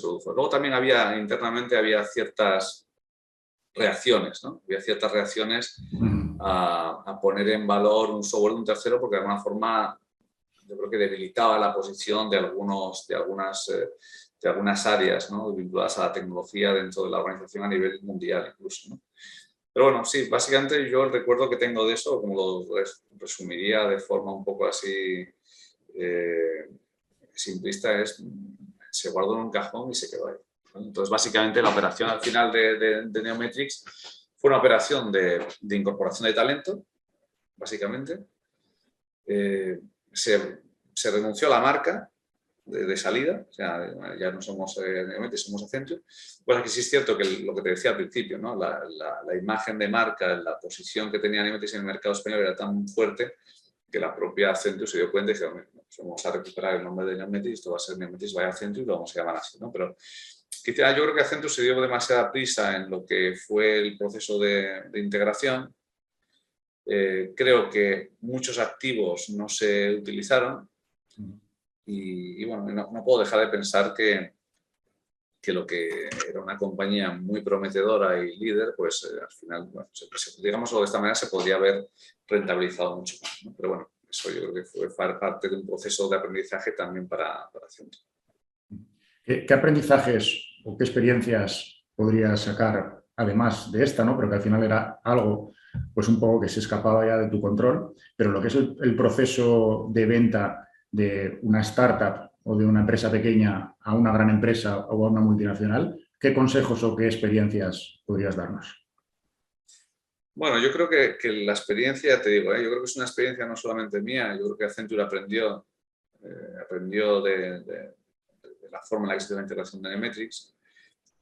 produjo. Luego también internamente había ciertas reacciones, ¿no? Había ciertas reacciones a poner en valor un software de un tercero porque de alguna forma yo creo que debilitaba la posición de algunas áreas, ¿no? Vinculadas a la tecnología dentro de la organización a nivel mundial incluso, ¿no? Pero bueno, sí, básicamente yo el recuerdo que tengo de eso, como lo resumiría de forma un poco así simplista, se guardó en un cajón y se quedó ahí. Entonces, básicamente la operación al final de Neometrix fue una operación de incorporación de talento, básicamente. Se renunció a la marca de salida, o sea, ya no somos Neometrix, somos Accenture. Bueno, que sí es cierto que lo que te decía al principio, ¿no? La imagen de marca, la posición que tenía Neometrix en el mercado español era tan fuerte que la propia Accenture se dio cuenta y dijo, vamos a recuperar el nombre de Neometrix, esto va a ser Neometrix by Accenture y lo vamos a llamar así, ¿no? Pero quizá yo creo que Accenture se dio demasiada prisa en lo que fue el proceso de integración Creo que muchos activos no se utilizaron y bueno, no puedo dejar de pensar que lo que era una compañía muy prometedora y líder, pues al final, bueno, digámoslo de esta manera, se podría haber rentabilizado mucho más, ¿no? Pero bueno, eso yo creo que fue parte de un proceso de aprendizaje también para Accenture. ¿Qué aprendizajes o qué experiencias podrías sacar, además de esta, ¿no? Pero que al final era algo, pues un poco que se escapaba ya de tu control, pero lo que es el proceso de venta de una startup o de una empresa pequeña a una gran empresa o a una multinacional, ¿qué consejos o qué experiencias podrías darnos? Bueno, yo creo que la experiencia, te digo, yo creo que es una experiencia no solamente mía, yo creo que Accenture aprendió de la forma en la que se hace la integración de Nemetrix.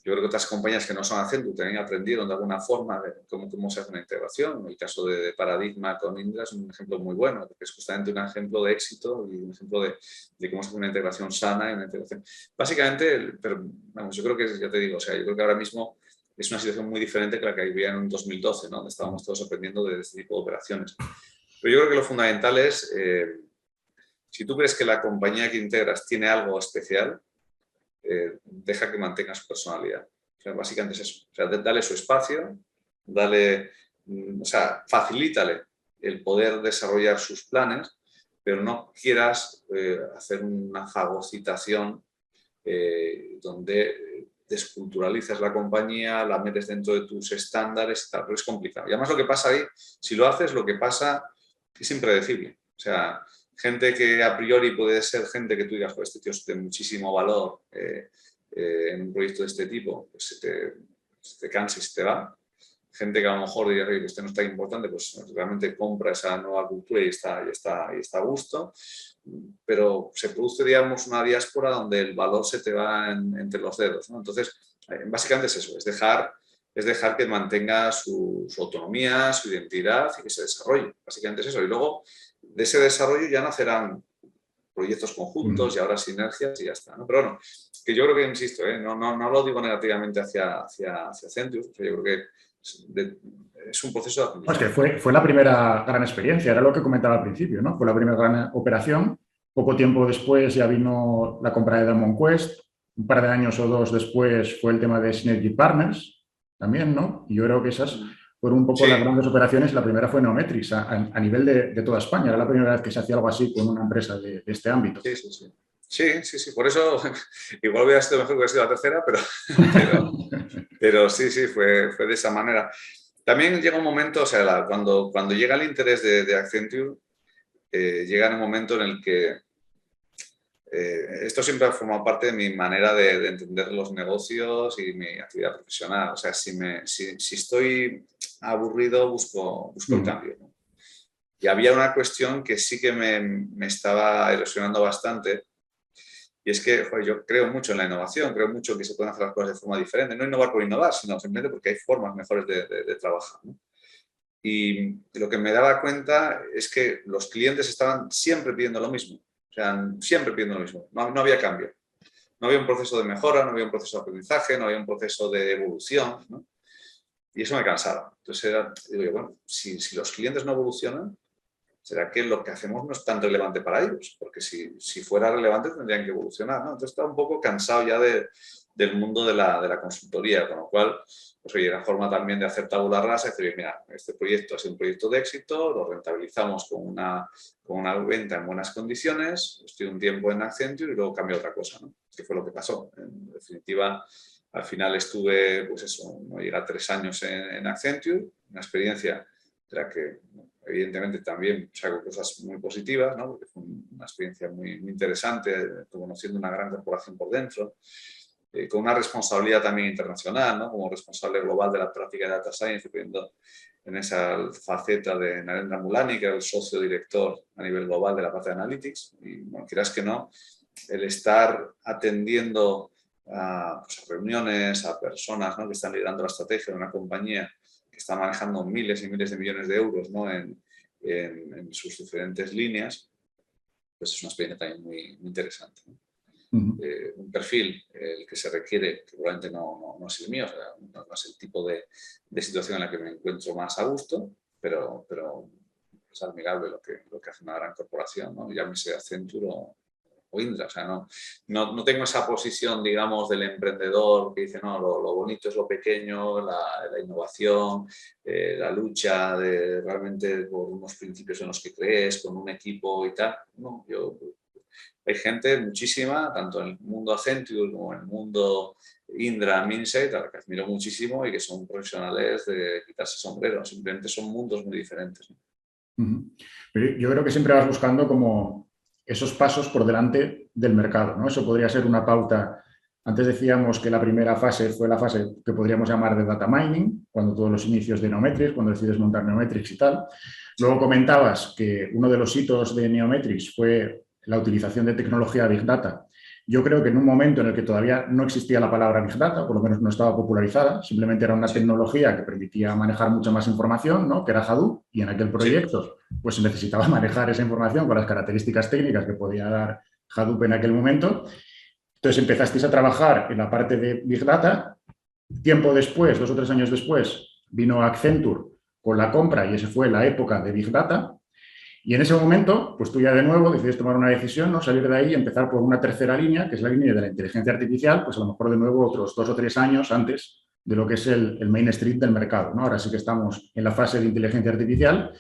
Yo creo que otras compañías que no son Accenture también aprendieron de alguna forma de cómo se hace una integración. El caso de Paradigma con Indra es un ejemplo muy bueno, porque es justamente un ejemplo de éxito y un ejemplo de cómo se hace una integración sana y una integración. Básicamente, pero vamos, yo creo que, ya te digo, o sea, yo creo que ahora mismo es una situación muy diferente que la que había en 2012, ¿no? Donde estábamos todos aprendiendo de este tipo de operaciones. Pero yo creo que lo fundamental es, si tú crees que la compañía que integras tiene algo especial, deja que mantenga su personalidad. O sea, básicamente es eso. O sea, dale su espacio, o sea, facilítale el poder desarrollar sus planes, pero no quieras hacer una fagocitación donde desculturalizas la compañía, la metes dentro de tus estándares, tal, pero es complicado. Y además lo que pasa ahí, si lo haces, lo que pasa es impredecible. O sea, gente que a priori puede ser gente que tú digas, este tío es de muchísimo valor en un proyecto de este tipo, pues se te cansa y se te va. Gente que a lo mejor diría que este no está importante, pues realmente compra esa nueva cultura y está a gusto. Pero se produce, digamos, una diáspora donde el valor se te va entre los dedos, ¿no? Entonces, básicamente es eso, es dejar que mantenga su autonomía, su identidad y que se desarrolle. Básicamente es eso. Y luego, de ese desarrollo ya nacerán proyectos conjuntos y ahora sinergias y ya está, ¿no? Pero bueno, que yo creo que, insisto, no lo digo negativamente hacia Accenture, yo creo que es un proceso de No, es que aprendizaje. fue la primera gran experiencia, era lo que comentaba al principio, ¿no? Fue la primera gran operación. Poco tiempo después ya vino la compra de Diamond Quest. Un par de años o dos después fue el tema de Synergy Partners también, ¿no? Y yo creo que esas fueron un poco Sí, las grandes operaciones. La primera fue Neometrix a nivel de toda España. Era la primera vez que se hacía algo así con una empresa de este ámbito. sí, sí, sí. Sí. Por eso, igual hubiera sido mejor que hubiera sido la tercera, pero sí, fue de esa manera. También llega un momento, o sea, cuando llega el interés de Accenture, llega un momento en el que esto siempre ha formado parte de mi manera de entender los negocios y mi actividad profesional. O sea, si estoy aburrido, busco el cambio, ¿no? Y había una cuestión que sí que me estaba erosionando bastante, y es que joder, yo creo mucho en la innovación, creo mucho en que se pueden hacer las cosas de forma diferente. No innovar por innovar, sino simplemente porque hay formas mejores de trabajar, ¿no? Y lo que me daba cuenta es que los clientes estaban siempre pidiendo lo mismo. O sea, siempre pidiendo lo mismo. No había cambio. No había un proceso de mejora, no había un proceso de aprendizaje, no había un proceso de evolución, ¿no? Y eso me cansaba. Entonces digo, bueno, si los clientes no evolucionan, ¿será que lo que hacemos no es tan relevante para ellos? Porque si fuera relevante tendrían que evolucionar, ¿no? Entonces estaba un poco cansado ya del mundo de la consultoría, con lo cual, pues oye, era forma también de hacer tabula rasa y decir, mira, este proyecto ha sido un proyecto de éxito, lo rentabilizamos con una venta en buenas condiciones, estoy un tiempo en Accenture y luego cambio otra cosa, ¿no? Que fue lo que pasó. En definitiva, al final estuve, pues eso, no llega a 3 años en Accenture, una experiencia de la que evidentemente también saco cosas muy positivas, ¿no? Porque fue una experiencia muy interesante, conociendo una gran corporación por dentro, con una responsabilidad también internacional, ¿no? Como responsable global de la práctica de Data Science, viendo en esa faceta de Narendra Mulani, que era el socio director a nivel global de la parte de Analytics. Y, bueno, quieras que no, el estar atendiendo pues, a reuniones, a personas, ¿no? Que están liderando la estrategia de una compañía que está manejando miles y miles de millones de euros, ¿no? en sus diferentes líneas, pues es una experiencia también muy interesante, ¿no? Un perfil el que se requiere, que probablemente no es el mío, o sea, no es el tipo de situación en la que me encuentro más a gusto, pero es admirable lo que hace una gran corporación, ¿no? Llámese Accenture o Indra. O sea, no tengo esa posición, digamos, del emprendedor que dice, no, lo bonito es lo pequeño, la innovación, la lucha de realmente por unos principios en los que crees, con un equipo y tal. No, hay gente muchísima, tanto en el mundo Accenture como en el mundo Indra, Minsait, a la que admiro muchísimo y que son profesionales de quitarse sombrero. Simplemente son mundos muy diferentes, ¿no? Pero yo creo que siempre vas buscando como esos pasos por delante del mercado, ¿no? Eso podría ser una pauta. Antes decíamos que la primera fase fue la fase que podríamos llamar de data mining, cuando todos los inicios de Neometrix, cuando decides montar Neometrix y tal. Luego comentabas que uno de los hitos de Neometrix fue la utilización de tecnología Big Data. Yo creo que en un momento en el que todavía no existía la palabra Big Data, por lo menos no estaba popularizada, simplemente era una tecnología que permitía manejar mucha más información, ¿no? Que era Hadoop, y en aquel proyecto pues se necesitaba manejar esa información con las características técnicas que podía dar Hadoop en aquel momento. Entonces empezasteis a trabajar en la parte de Big Data. Tiempo después, 2 o 3 años después, vino Accenture con la compra y esa fue la época de Big Data. Y en ese momento, pues tú ya de nuevo decides tomar una decisión, ¿no? Salir de ahí y empezar por una tercera línea, que es la línea de la inteligencia artificial, pues a lo mejor de nuevo otros 2 o 3 años antes de lo que es el mainstream del mercado, ¿no? Ahora sí que estamos en la fase de inteligencia artificial,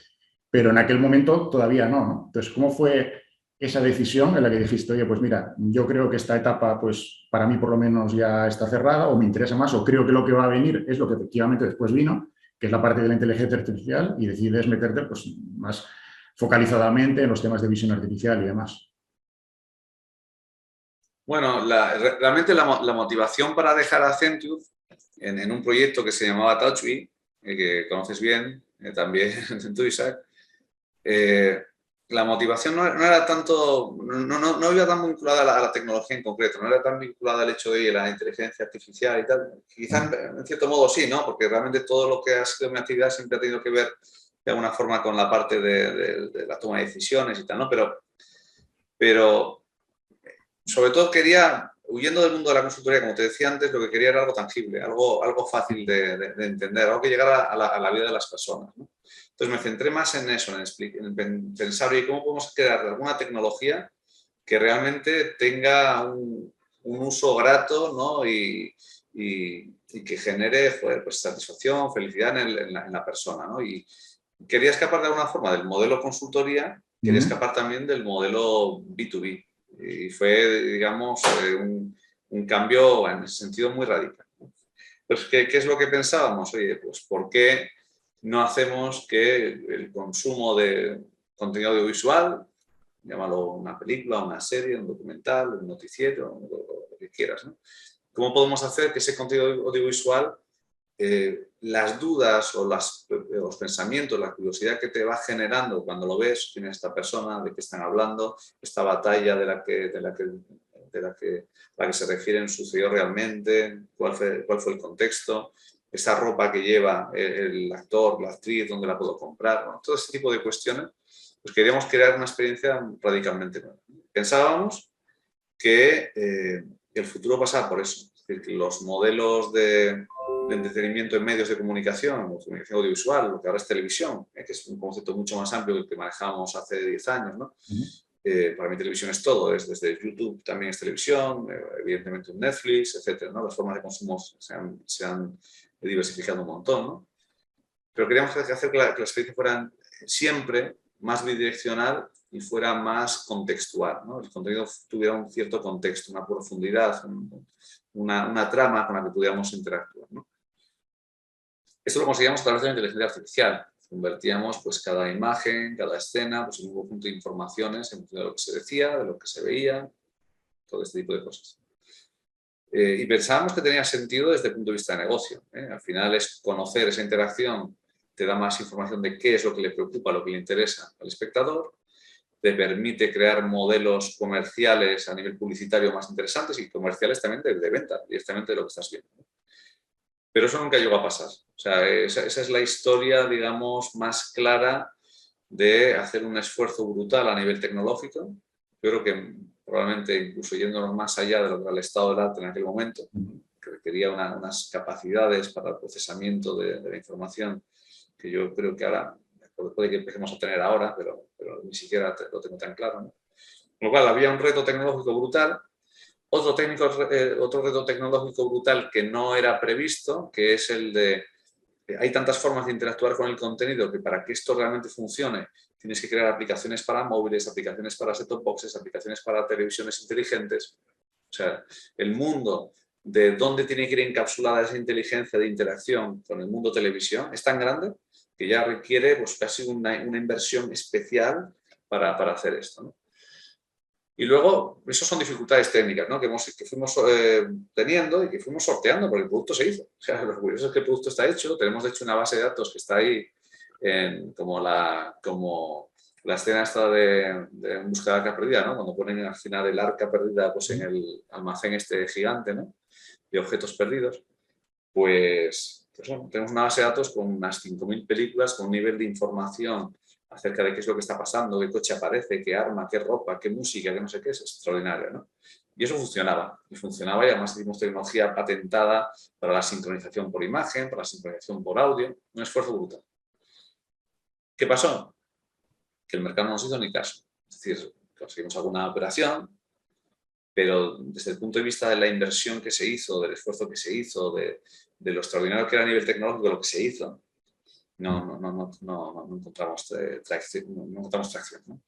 pero en aquel momento todavía no, ¿no? Entonces, ¿cómo fue esa decisión en la que dijiste, oye, pues mira, yo creo que esta etapa, pues para mí por lo menos ya está cerrada o me interesa más o creo que lo que va a venir es lo que efectivamente después vino, que es la parte de la inteligencia artificial y decides meterte pues más focalizadamente en los temas de visión artificial y demás? Bueno, realmente la motivación para dejar Accenture en un proyecto que se llamaba TouchBee, que conoces bien, también tú, Isaac, la motivación no era tanto, no iba tan vinculada a la tecnología en concreto, no era tan vinculada al hecho de la inteligencia artificial y tal. Quizás en cierto modo sí, ¿no? Porque realmente todo lo que ha sido mi actividad siempre ha tenido que ver de alguna forma con la parte de la toma de decisiones y tal, ¿no? Pero sobre todo quería, huyendo del mundo de la consultoría, como te decía antes, lo que quería era algo tangible, algo fácil de entender, algo que llegara a la vida de las personas, ¿no? Entonces me centré más en eso, en pensar, oye, ¿cómo podemos crear alguna tecnología que realmente tenga un uso grato, ¿no? y que genere, joder, pues satisfacción, felicidad en la persona, ¿no? Y quería escapar de alguna forma del modelo consultoría, quería escapar también del modelo B2B. Y fue, digamos, un cambio en ese sentido muy radical. Pues, ¿qué es lo que pensábamos? Oye, pues, ¿por qué no hacemos que el consumo de contenido audiovisual, llámalo una película, una serie, un documental, un noticiero, lo que quieras, ¿no? ¿Cómo podemos hacer que ese contenido audiovisual, las dudas o los pensamientos, la curiosidad que te va generando cuando lo ves, quién es esta persona, de qué están hablando, esta batalla a la que se refieren sucedió realmente, cuál fue el contexto, esa ropa que lleva el actor, la actriz, dónde la puedo comprar, bueno, todo ese tipo de cuestiones, pues queríamos crear una experiencia radicalmente nueva. Pensábamos que el futuro pasaba por eso, es decir, que los modelos de entretenimiento en medios de comunicación, o comunicación audiovisual, lo que ahora es televisión, que es un concepto mucho más amplio que el que manejábamos hace 10 años, ¿no? Para mí televisión es todo, es desde YouTube también es televisión, evidentemente un Netflix, etcétera, ¿no? Las formas de consumo se han diversificado un montón, ¿no? Pero queríamos hacer que la experiencia fuera siempre más bidireccional y fuera más contextual, ¿no? El contenido tuviera un cierto contexto, una profundidad, una trama con la que pudiéramos interactuar, ¿no? Esto lo conseguíamos a través de la inteligencia artificial. Convertíamos pues, cada imagen, cada escena pues, en un conjunto de informaciones en función de lo que se decía, de lo que se veía, todo este tipo de cosas. Y pensábamos que tenía sentido desde el punto de vista de negocio. Al final es conocer esa interacción, te da más información de qué es lo que le preocupa, lo que le interesa al espectador, te permite crear modelos comerciales a nivel publicitario más interesantes y comerciales también de venta, directamente de lo que estás viendo. Pero eso nunca llegó a pasar. O sea, esa es la historia, digamos, más clara de hacer un esfuerzo brutal a nivel tecnológico. Yo creo que probablemente incluso yéndonos más allá de lo que era el estado del arte en aquel momento, que requería unas capacidades para el procesamiento de la información que yo creo que ahora puede que empecemos a tener ahora, pero ni siquiera lo tengo tan claro, ¿no? Con lo cual había un reto tecnológico brutal. Otro reto tecnológico brutal que no era previsto, que es el de hay tantas formas de interactuar con el contenido que para que esto realmente funcione tienes que crear aplicaciones para móviles, aplicaciones para set-top boxes, aplicaciones para televisiones inteligentes. O sea, el mundo de dónde tiene que ir encapsulada esa inteligencia de interacción con el mundo televisión es tan grande que ya requiere pues, casi una inversión especial para hacer esto, ¿no? Y luego, esas son dificultades técnicas, ¿no? que fuimos teniendo y que fuimos sorteando porque el producto se hizo. O sea, lo curioso es que el producto está hecho. Tenemos, de hecho, una base de datos que está ahí como la escena esta de Busca de Arca Perdida, ¿no? Cuando ponen al final el arca perdida pues, en el almacén este gigante, ¿no? De objetos perdidos. Pues bueno, tenemos una base de datos con unas 5.000 películas, con un nivel de información acerca de qué es lo que está pasando, qué coche aparece, qué arma, qué ropa, qué música, qué no sé qué, es extraordinario, ¿no? Y eso funcionaba, y además hicimos tecnología patentada para la sincronización por imagen, para la sincronización por audio, un esfuerzo brutal. ¿Qué pasó? Que el mercado no nos hizo ni caso. Es decir, conseguimos alguna operación, pero desde el punto de vista de la inversión que se hizo, del esfuerzo que se hizo, de lo extraordinario que era a nivel tecnológico lo que se hizo, no encontramos tracción, ¿no?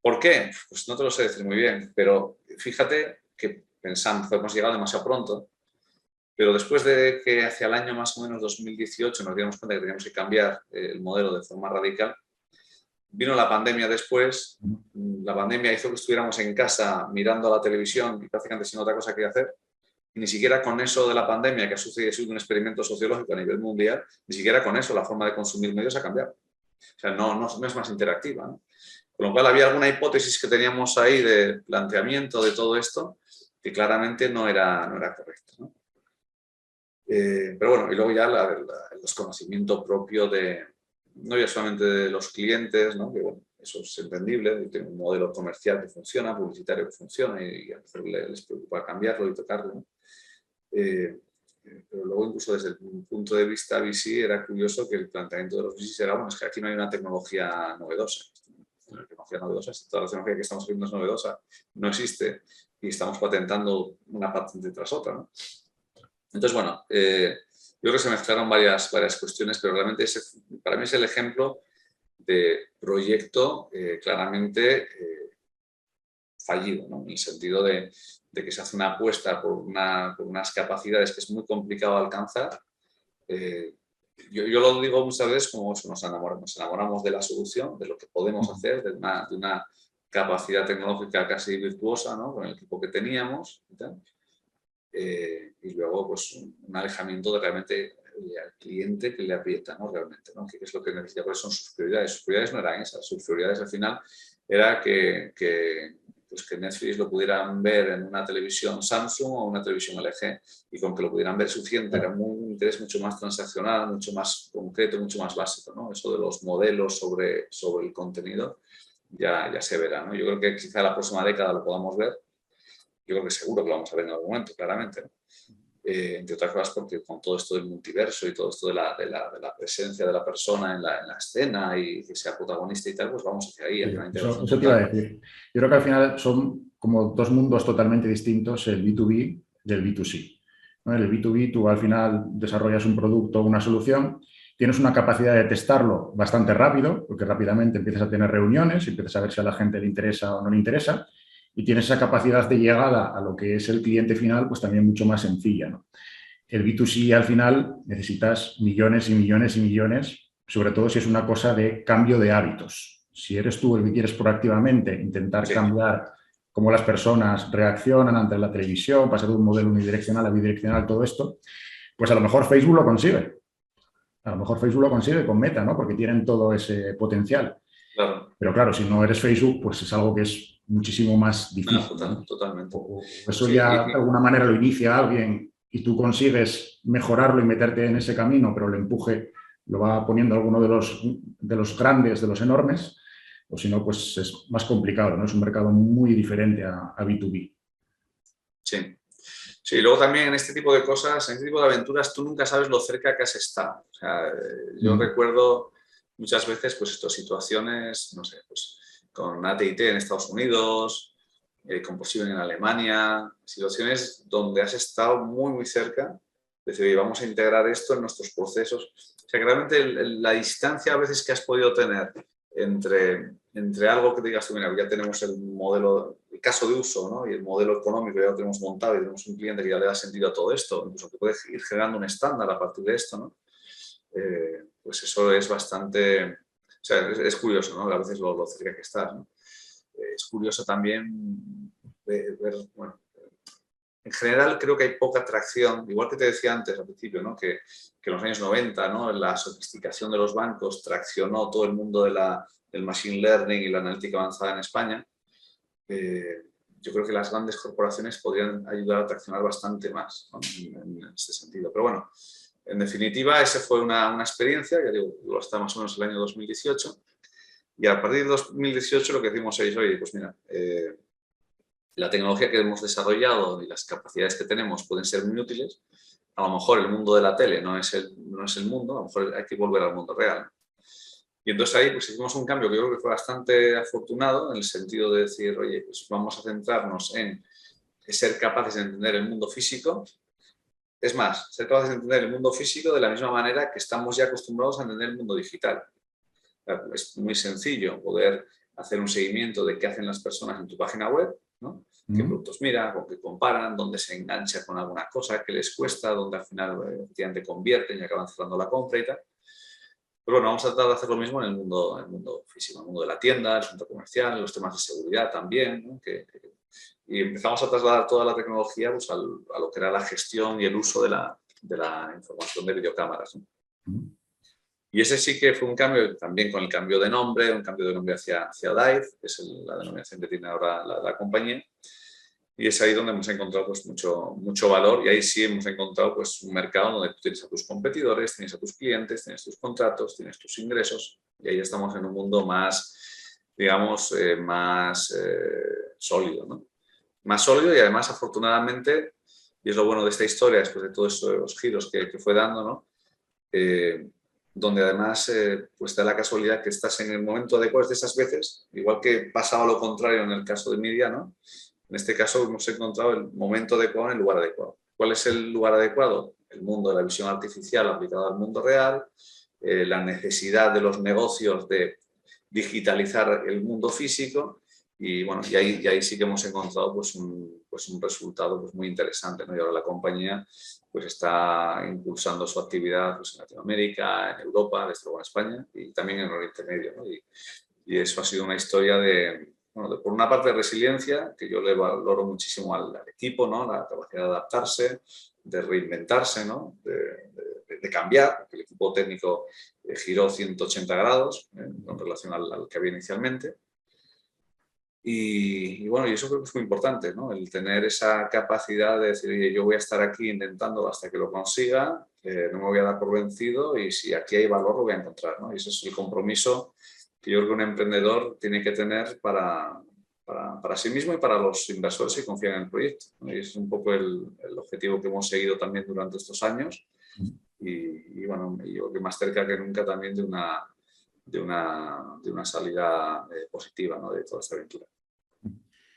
¿Por qué? Pues no te lo sé decir muy bien, pero fíjate que pensamos que hemos llegado demasiado pronto, pero después de que hacia el año más o menos 2018 nos dimos cuenta que teníamos que cambiar el modelo de forma radical, vino la pandemia después. La pandemia hizo que estuviéramos en casa mirando la televisión y prácticamente sin otra cosa que hacer. Y ni siquiera con eso de la pandemia, que ha sido un experimento sociológico a nivel mundial, ni siquiera con eso la forma de consumir medios ha cambiado. O sea, no es más interactiva, ¿no? Con lo cual había alguna hipótesis que teníamos ahí de planteamiento de todo esto que claramente no era correcta, ¿no? Pero bueno, y luego ya el desconocimiento propio no ya solamente de los clientes, ¿no? Que bueno, eso es entendible, tiene un modelo comercial que funciona, publicitario que funciona y a veces les preocupa cambiarlo y tocarlo, ¿no? Pero luego incluso desde el punto de vista VC era curioso que el planteamiento de los VC era, bueno, es que aquí no hay una tecnología novedosa. La tecnología novedosa, toda la tecnología que estamos viendo es novedosa, no existe y estamos patentando una patente tras otra, ¿no? Entonces, bueno, yo creo que se mezclaron varias cuestiones, pero realmente para mí es el ejemplo de proyecto claramente fallido, ¿no? En el sentido de que se hace una apuesta por unas capacidades que es muy complicado alcanzar. Yo lo digo muchas veces como eso, nos enamoramos de la solución, de lo que podemos hacer, de una capacidad tecnológica casi virtuosa, ¿no? Con el equipo que teníamos y tal. Y luego pues un alejamiento de realmente al cliente que le aprieta, ¿no? Realmente, ¿no? ¿Qué es lo que necesita? ¿Cuáles son sus prioridades? Sus prioridades no eran esas, sus prioridades al final era que Netflix lo pudieran ver en una televisión Samsung o una televisión LG y con que lo pudieran ver suficiente. Era un interés mucho más transaccional, mucho más concreto, mucho más básico, ¿no? Eso de los modelos sobre el contenido ya se verá, ¿no? Yo creo que quizá la próxima década lo podamos ver. Yo creo que seguro que lo vamos a ver en algún momento, claramente, ¿no? Entre otras cosas porque con todo esto del multiverso y todo esto de la presencia de la persona en la escena y que sea protagonista y tal, pues vamos hacia ahí. Sí, eso te iba a decir. Yo creo que al final son como dos mundos totalmente distintos, el B2B y el B2C. ¿No? En el B2B tú al final desarrollas un producto o una solución, tienes una capacidad de testarlo bastante rápido, porque rápidamente empiezas a tener reuniones, empiezas a ver si a la gente le interesa o no le interesa, y tienes esa capacidad de llegada a lo que es el cliente final, pues también mucho más sencilla, ¿no? El B2C al final necesitas millones y millones y millones, sobre todo si es una cosa de cambio de hábitos. Si eres tú el que quieres proactivamente intentar cambiar cómo las personas reaccionan ante la televisión, pasar de un modelo unidireccional a bidireccional, todo esto, pues a lo mejor Facebook lo consigue. A lo mejor Facebook lo consigue con Meta, ¿no? Porque tienen todo ese potencial. Claro. Pero claro, si no eres Facebook, pues es algo que es muchísimo más difícil. No, totalmente. O eso ya de alguna manera lo inicia alguien y tú consigues mejorarlo y meterte en ese camino, pero el empuje lo va poniendo alguno de los grandes, de los enormes, o si no, pues es más complicado, ¿no? Es un mercado muy diferente a B2B. Sí. Sí, luego también en este tipo de cosas, en este tipo de aventuras, tú nunca sabes lo cerca que has estado. O sea, yo recuerdo muchas veces pues estas situaciones, no sé, pues con AT&T en Estados Unidos, con Posible en Alemania, situaciones donde has estado muy, muy cerca, de decir, vamos a integrar esto en nuestros procesos. O sea, que realmente la distancia a veces que has podido tener entre algo que digas tú, mira, ya tenemos el modelo, el caso de uso, ¿no? Y el modelo económico ya lo tenemos montado y tenemos un cliente que ya le da sentido a todo esto, incluso que puede ir generando un estándar a partir de esto, ¿no? Pues eso es bastante, o sea, es curioso, ¿no? A veces lo cerca que estás, ¿no? Es curioso también ver, bueno, en general creo que hay poca atracción, igual que te decía antes al principio, ¿no? que en los años 90, ¿no? La sofisticación de los bancos traccionó todo el mundo del machine learning y la analítica avanzada en España. Yo creo que las grandes corporaciones podrían ayudar a traccionar bastante más, ¿no? en este sentido. Pero bueno, en definitiva, esa fue una experiencia, ya digo, hasta más o menos el año 2018. Y a partir de 2018 lo que decimos es, oye, pues mira, la tecnología que hemos desarrollado y las capacidades que tenemos pueden ser muy útiles. A lo mejor el mundo de la tele no es el mundo, a lo mejor hay que volver al mundo real. Y entonces ahí pues hicimos un cambio que yo creo que fue bastante afortunado en el sentido de decir, oye, pues vamos a centrarnos en ser capaces de entender el mundo físico. Es más, ser capaces de entender el mundo físico de la misma manera que estamos ya acostumbrados a entender el mundo digital. Es muy sencillo poder hacer un seguimiento de qué hacen las personas en tu página web, ¿no? Qué productos miran, con qué comparan, dónde se engancha con alguna cosa, qué les cuesta, dónde al final efectivamente convierten y acaban cerrando la compra y tal. Pero bueno, vamos a tratar de hacer lo mismo en el mundo físico, en el mundo de la tienda, el centro comercial, los temas de seguridad también, ¿no? Y empezamos a trasladar toda la tecnología pues, a lo que era la gestión y el uso de la información de videocámaras, ¿no? Y ese sí que fue un cambio, también con el cambio de nombre, un cambio de nombre hacia Dive, que es la denominación que tiene ahora la compañía. Y es ahí donde hemos encontrado pues, mucho valor y ahí sí hemos encontrado pues, un mercado donde tú tienes a tus competidores, tienes a tus clientes, tienes tus contratos, tienes tus ingresos y ahí estamos en un mundo más, digamos, más sólido, ¿no? Más sólido y además afortunadamente, y es lo bueno de esta historia después de todos esos giros que fue dando, ¿no? Donde además pues da la casualidad que estás en el momento adecuado de esas veces, igual que pasaba lo contrario en el caso de Media, ¿no? En este caso hemos encontrado el momento adecuado en el lugar adecuado. ¿Cuál es el lugar adecuado? El mundo de la visión artificial aplicada al mundo real, la necesidad de los negocios de digitalizar el mundo físico y, bueno, y ahí sí que hemos encontrado pues, un resultado pues, muy interesante, ¿no? Y ahora la compañía pues, está impulsando su actividad pues, en Latinoamérica, en Europa, desde luego en España y también en Oriente Medio, ¿no? Y eso ha sido una historia bueno, por una parte de resiliencia, que yo le valoro muchísimo al equipo, ¿no? La capacidad de adaptarse, de reinventarse, ¿no? de cambiar, porque el equipo técnico giró 180 grados en relación al que había inicialmente. Y bueno, y eso creo que es muy importante, ¿no? El tener esa capacidad de decir, oye, yo voy a estar aquí intentándolo hasta que lo consiga, no me voy a dar por vencido y si aquí hay valor lo voy a encontrar, ¿no? Y ese es el compromiso que yo creo que un emprendedor tiene que tener para sí mismo y para los inversores que confían en el proyecto, ¿no? Y ese es un poco el objetivo que hemos seguido también durante estos años y bueno, yo creo que más cerca que nunca también de una salida positiva, ¿no? De toda esta aventura.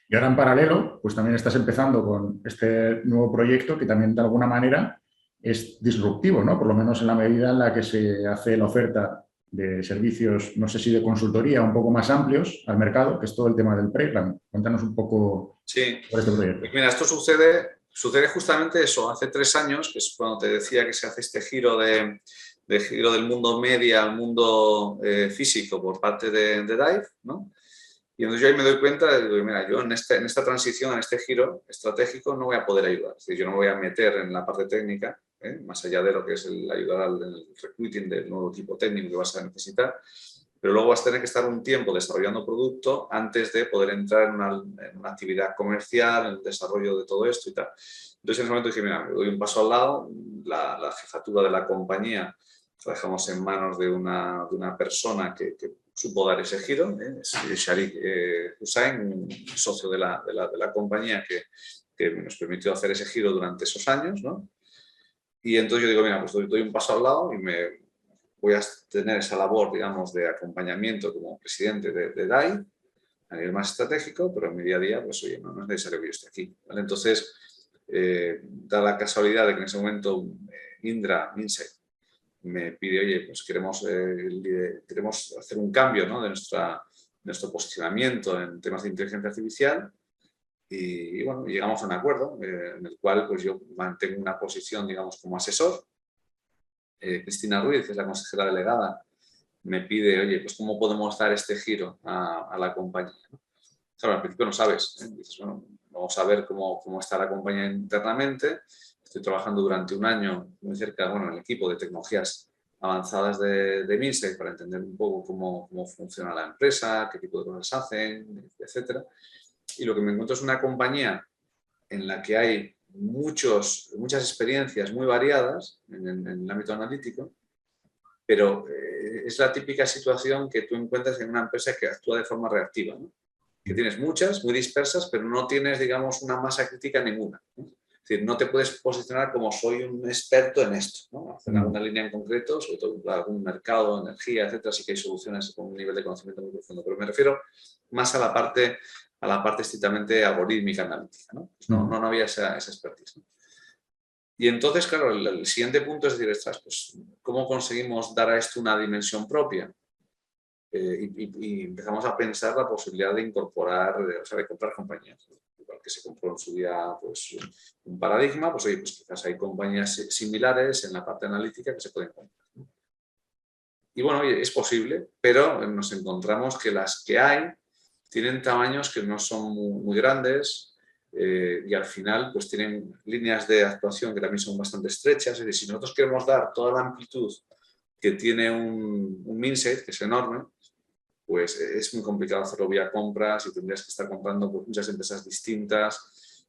Y ahora en paralelo, pues también estás empezando con este nuevo proyecto que también de alguna manera es disruptivo, ¿no? Por lo menos en la medida en la que se hace la oferta de servicios, no sé si de consultoría, un poco más amplios al mercado, que es todo el tema del pre-plan. Cuéntanos un poco sobre este proyecto. Pues mira, esto sucede justamente eso, hace 3 años, que es cuando te decía que se hace este giro giro del mundo media al mundo físico por parte de Dive, ¿no? Y entonces yo ahí me doy cuenta, digo, mira, yo en esta transición, en este giro estratégico no voy a poder ayudar. Es decir, yo no me voy a meter en la parte técnica, más allá de lo que es el ayudar al recruiting del nuevo equipo técnico que vas a necesitar, pero luego vas a tener que estar un tiempo desarrollando producto antes de poder entrar en una actividad comercial, en el desarrollo de todo esto y tal. Entonces en ese momento dije, mira, me doy un paso al lado, la jefatura de la compañía la dejamos en manos de una persona que supo dar ese giro, es Sharik Hussain, un socio de la compañía que nos permitió hacer ese giro durante esos años, ¿no? Y entonces yo digo, mira, pues doy un paso al lado y voy a tener esa labor, digamos, de acompañamiento como presidente de DAI a nivel más estratégico, pero en mi día a día, pues oye, no es necesario que yo esté aquí, ¿vale? Entonces, da la casualidad de que en ese momento Indra, Minsait, me pide, oye, pues queremos hacer un cambio, ¿no?, de nuestro posicionamiento en temas de inteligencia artificial y bueno, llegamos a un acuerdo en el cual pues yo mantengo una posición, digamos, como asesor. Cristina Ruiz, que es la consejera delegada, me pide, oye, pues cómo podemos dar este giro a la compañía, ¿no? Claro, al principio no sabes, ¿eh? Dices, bueno, vamos a ver cómo está la compañía internamente. Estoy trabajando durante un año muy cerca, bueno, en el equipo de tecnologías avanzadas de Minsait para entender un poco cómo funciona la empresa, qué tipo de cosas hacen, etcétera. Y lo que me encuentro es una compañía en la que hay muchas experiencias muy variadas en el ámbito analítico, pero es la típica situación que tú encuentras en una empresa que actúa de forma reactiva, ¿no? Que tienes muchas, muy dispersas, pero no tienes, digamos, una masa crítica ninguna, ¿no? Es decir, no te puedes posicionar como soy un experto en esto, ¿no? Hacer alguna línea en concreto, sobre todo para algún mercado, energía, etcétera, sí que hay soluciones con un nivel de conocimiento muy profundo, pero me refiero más a la parte estrictamente algorítmica analítica, ¿no? Pues no había esa expertise, ¿no? Y entonces, claro, el siguiente punto es decir, pues, ¿cómo conseguimos dar a esto una dimensión propia? Y empezamos a pensar la posibilidad de incorporar, o sea, de comprar compañías. Igual que se compró en su día pues, un paradigma, pues oye, pues quizás hay compañías similares en la parte analítica que se pueden comprar, ¿no? Y bueno, oye, es posible, pero nos encontramos que las que hay tienen tamaños que no son muy grandes y al final pues tienen líneas de actuación que también son bastante estrechas. Es decir, si nosotros queremos dar toda la amplitud que tiene un Minsait, que es enorme, pues es muy complicado hacerlo vía compras y tendrías que estar comprando pues, muchas empresas distintas.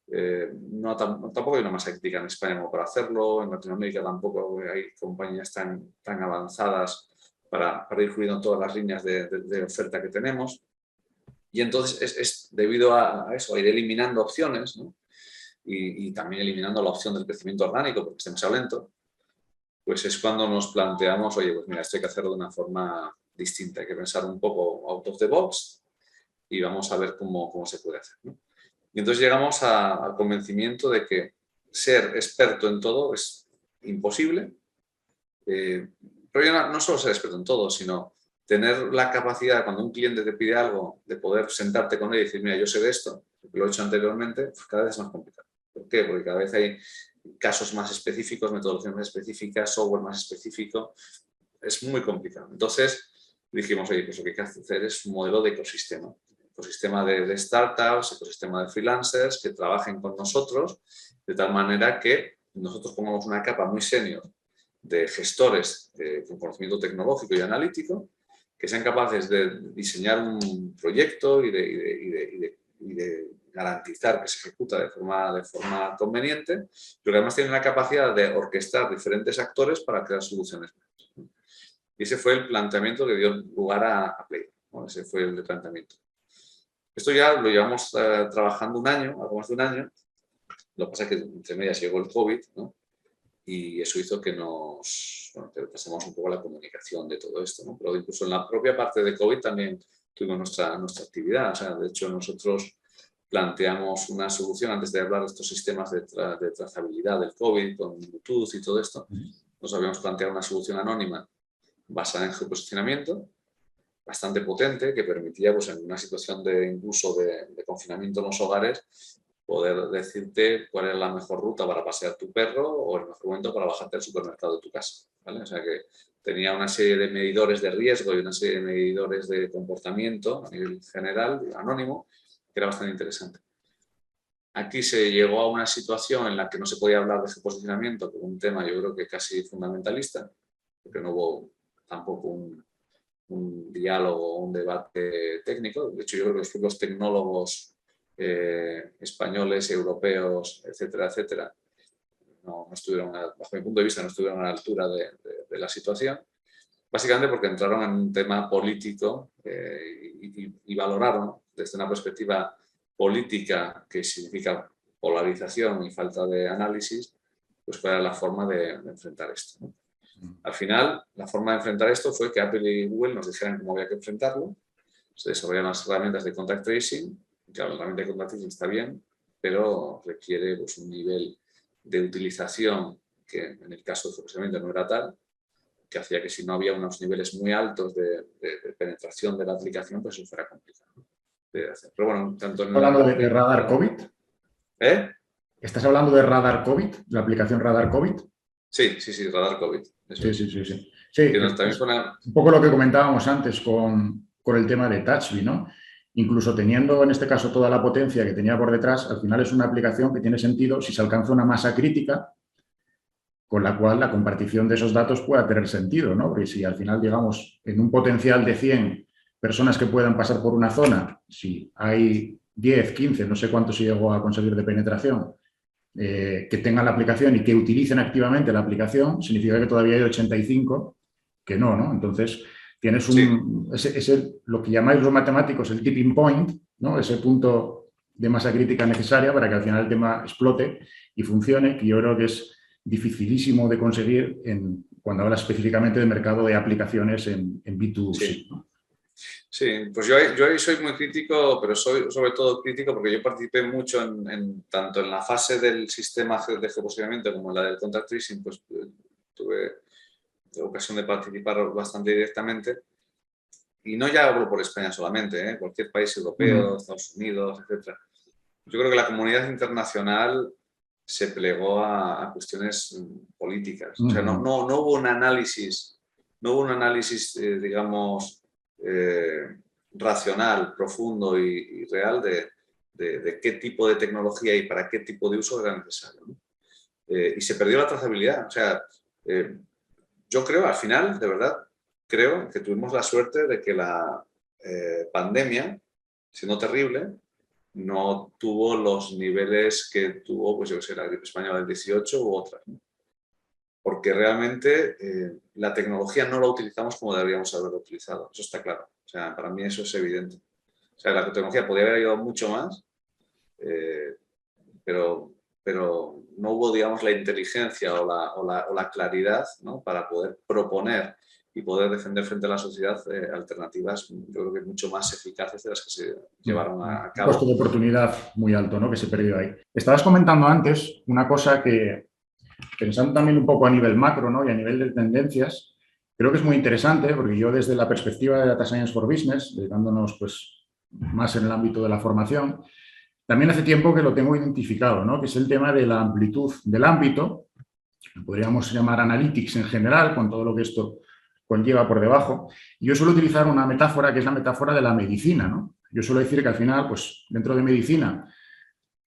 Tampoco hay una masa crítica en España como para hacerlo, en Latinoamérica tampoco hay compañías tan avanzadas para ir cubriendo todas las líneas de oferta que tenemos. Y entonces es debido a eso, a ir eliminando opciones, ¿no? Y también eliminando la opción del crecimiento orgánico porque es demasiado lento, pues es cuando nos planteamos, oye, pues mira, esto hay que hacerlo de una forma distinta, hay que pensar un poco out of the box y vamos a ver cómo se puede hacer, ¿no? Y entonces llegamos al convencimiento de que ser experto en todo es imposible, pero ya no solo ser experto en todo, sino tener la capacidad, cuando un cliente te pide algo, de poder sentarte con él y decir, mira, yo sé de esto, porque lo he hecho anteriormente, pues cada vez es más complicado. ¿Por qué? Porque cada vez hay casos más específicos, metodologías más específicas, software más específico, es muy complicado. Entonces dijimos, oye, pues lo que hay que hacer es un modelo de ecosistema de startups, ecosistema de freelancers que trabajen con nosotros, de tal manera que nosotros pongamos una capa muy senior de gestores con conocimiento tecnológico y analítico, que sean capaces de diseñar un proyecto y de garantizar que se ejecuta de forma conveniente, pero que además tienen la capacidad de orquestar diferentes actores para crear soluciones. Y ese fue el planteamiento que dio lugar a Play, ¿no? Ese fue el planteamiento. Esto ya lo llevamos trabajando un año, algo más de un año. Lo que pasa es que entre medias llegó el COVID, ¿no? Y eso hizo que que pasemos un poco la comunicación de todo esto, ¿no? Pero incluso en la propia parte de COVID también tuvimos nuestra actividad. O sea, de hecho, nosotros planteamos una solución antes de hablar de estos sistemas de trazabilidad del COVID con Bluetooth y todo esto. Nos habíamos planteado una solución anónima basada en geoposicionamiento, bastante potente, que permitía, pues, en una situación incluso de confinamiento en los hogares, poder decirte cuál es la mejor ruta para pasear tu perro o el mejor momento para bajarte al supermercado de tu casa, ¿vale? O sea que tenía una serie de medidores de riesgo y una serie de medidores de comportamiento a nivel general, anónimo, que era bastante interesante. Aquí se llegó a una situación en la que no se podía hablar de ese posicionamiento como un tema, yo creo que casi fundamentalista, porque no hubo tampoco un diálogo, un debate técnico. De hecho, yo creo que los propios tecnólogos españoles, europeos, etcétera, etcétera, no estuvieron, bajo mi punto de vista, no estuvieron a la altura de la situación, básicamente porque entraron en un tema político y valoraron desde una perspectiva política que significa polarización y falta de análisis, pues cuál era la forma de enfrentar esto, ¿no? Al final, la forma de enfrentar esto fue que Apple y Google nos dijeran cómo había que enfrentarlo. Se desarrollaron las herramientas de contact tracing. Claro, la herramienta de contact tracing está bien, pero requiere pues, un nivel de utilización que en el caso de geoposicionamiento no era tal, que hacía que si no había unos niveles muy altos de penetración de la aplicación, pues eso fuera complicado de hacer. Pero bueno, tanto en ¿Estás hablando de Radar COVID? ¿Eh? ¿Estás hablando de Radar COVID, la aplicación Radar COVID? Sí, Radar COVID. Sí. Sí, también un poco lo que comentábamos antes con el tema de TouchBee, ¿no? Incluso teniendo en este caso toda la potencia que tenía por detrás, al final es una aplicación que tiene sentido si se alcanza una masa crítica con la cual la compartición de esos datos pueda tener sentido, ¿no? Porque si al final, digamos, en un potencial de 100 personas que puedan pasar por una zona, si hay 10, 15, no sé cuánto se llegó a conseguir de penetración, que tengan la aplicación y que utilicen activamente la aplicación, significa que todavía hay 85 que no, ¿no? Entonces, tienes lo que llamáis los matemáticos el tipping point, ¿no? Ese punto de masa crítica necesaria para que al final el tema explote y funcione, que yo creo que es dificilísimo de conseguir cuando hablas específicamente del mercado de aplicaciones en B2C. Sí. ¿No? Sí, pues yo ahí soy muy crítico, pero soy sobre todo crítico porque yo participé mucho tanto en la fase del sistema de geoposicionamiento como en la del contact tracing, pues tuve ocasión de participar bastante directamente. Y no ya hablo por España solamente, cualquier país europeo, Estados Unidos, etc. Yo creo que la comunidad internacional se plegó a cuestiones políticas. O sea, no hubo un análisis, digamos, racional, profundo y real de qué tipo de tecnología y para qué tipo de uso era necesario, ¿no? Y se perdió la trazabilidad. O sea, yo creo, al final, de verdad, creo que tuvimos la suerte de que la pandemia, siendo terrible, no tuvo los niveles que tuvo, pues yo que sé, la gripe española del 18 u otras, ¿no? Porque realmente la tecnología no la utilizamos como deberíamos haberlo utilizado, eso está claro. O sea, para mí eso es evidente. O sea, la tecnología podría haber ayudado mucho más, pero no hubo, digamos, la inteligencia o la claridad, ¿no? Para poder proponer y poder defender frente a la sociedad alternativas, yo creo que mucho más eficaces de las que se llevaron a cabo. Un costo de oportunidad muy alto, ¿no? Que se perdió ahí. Estabas comentando antes una cosa que, pensando también un poco a nivel macro, ¿no? Y a nivel de tendencias, creo que es muy interesante porque yo desde la perspectiva de Data Science for Business, dedicándonos pues más en el ámbito de la formación, también hace tiempo que lo tengo identificado, ¿no? Que es el tema de la amplitud del ámbito, podríamos llamar analytics en general, con todo lo que esto conlleva por debajo. Y yo suelo utilizar una metáfora que es la metáfora de la medicina, ¿no? Yo suelo decir que al final, pues dentro de medicina,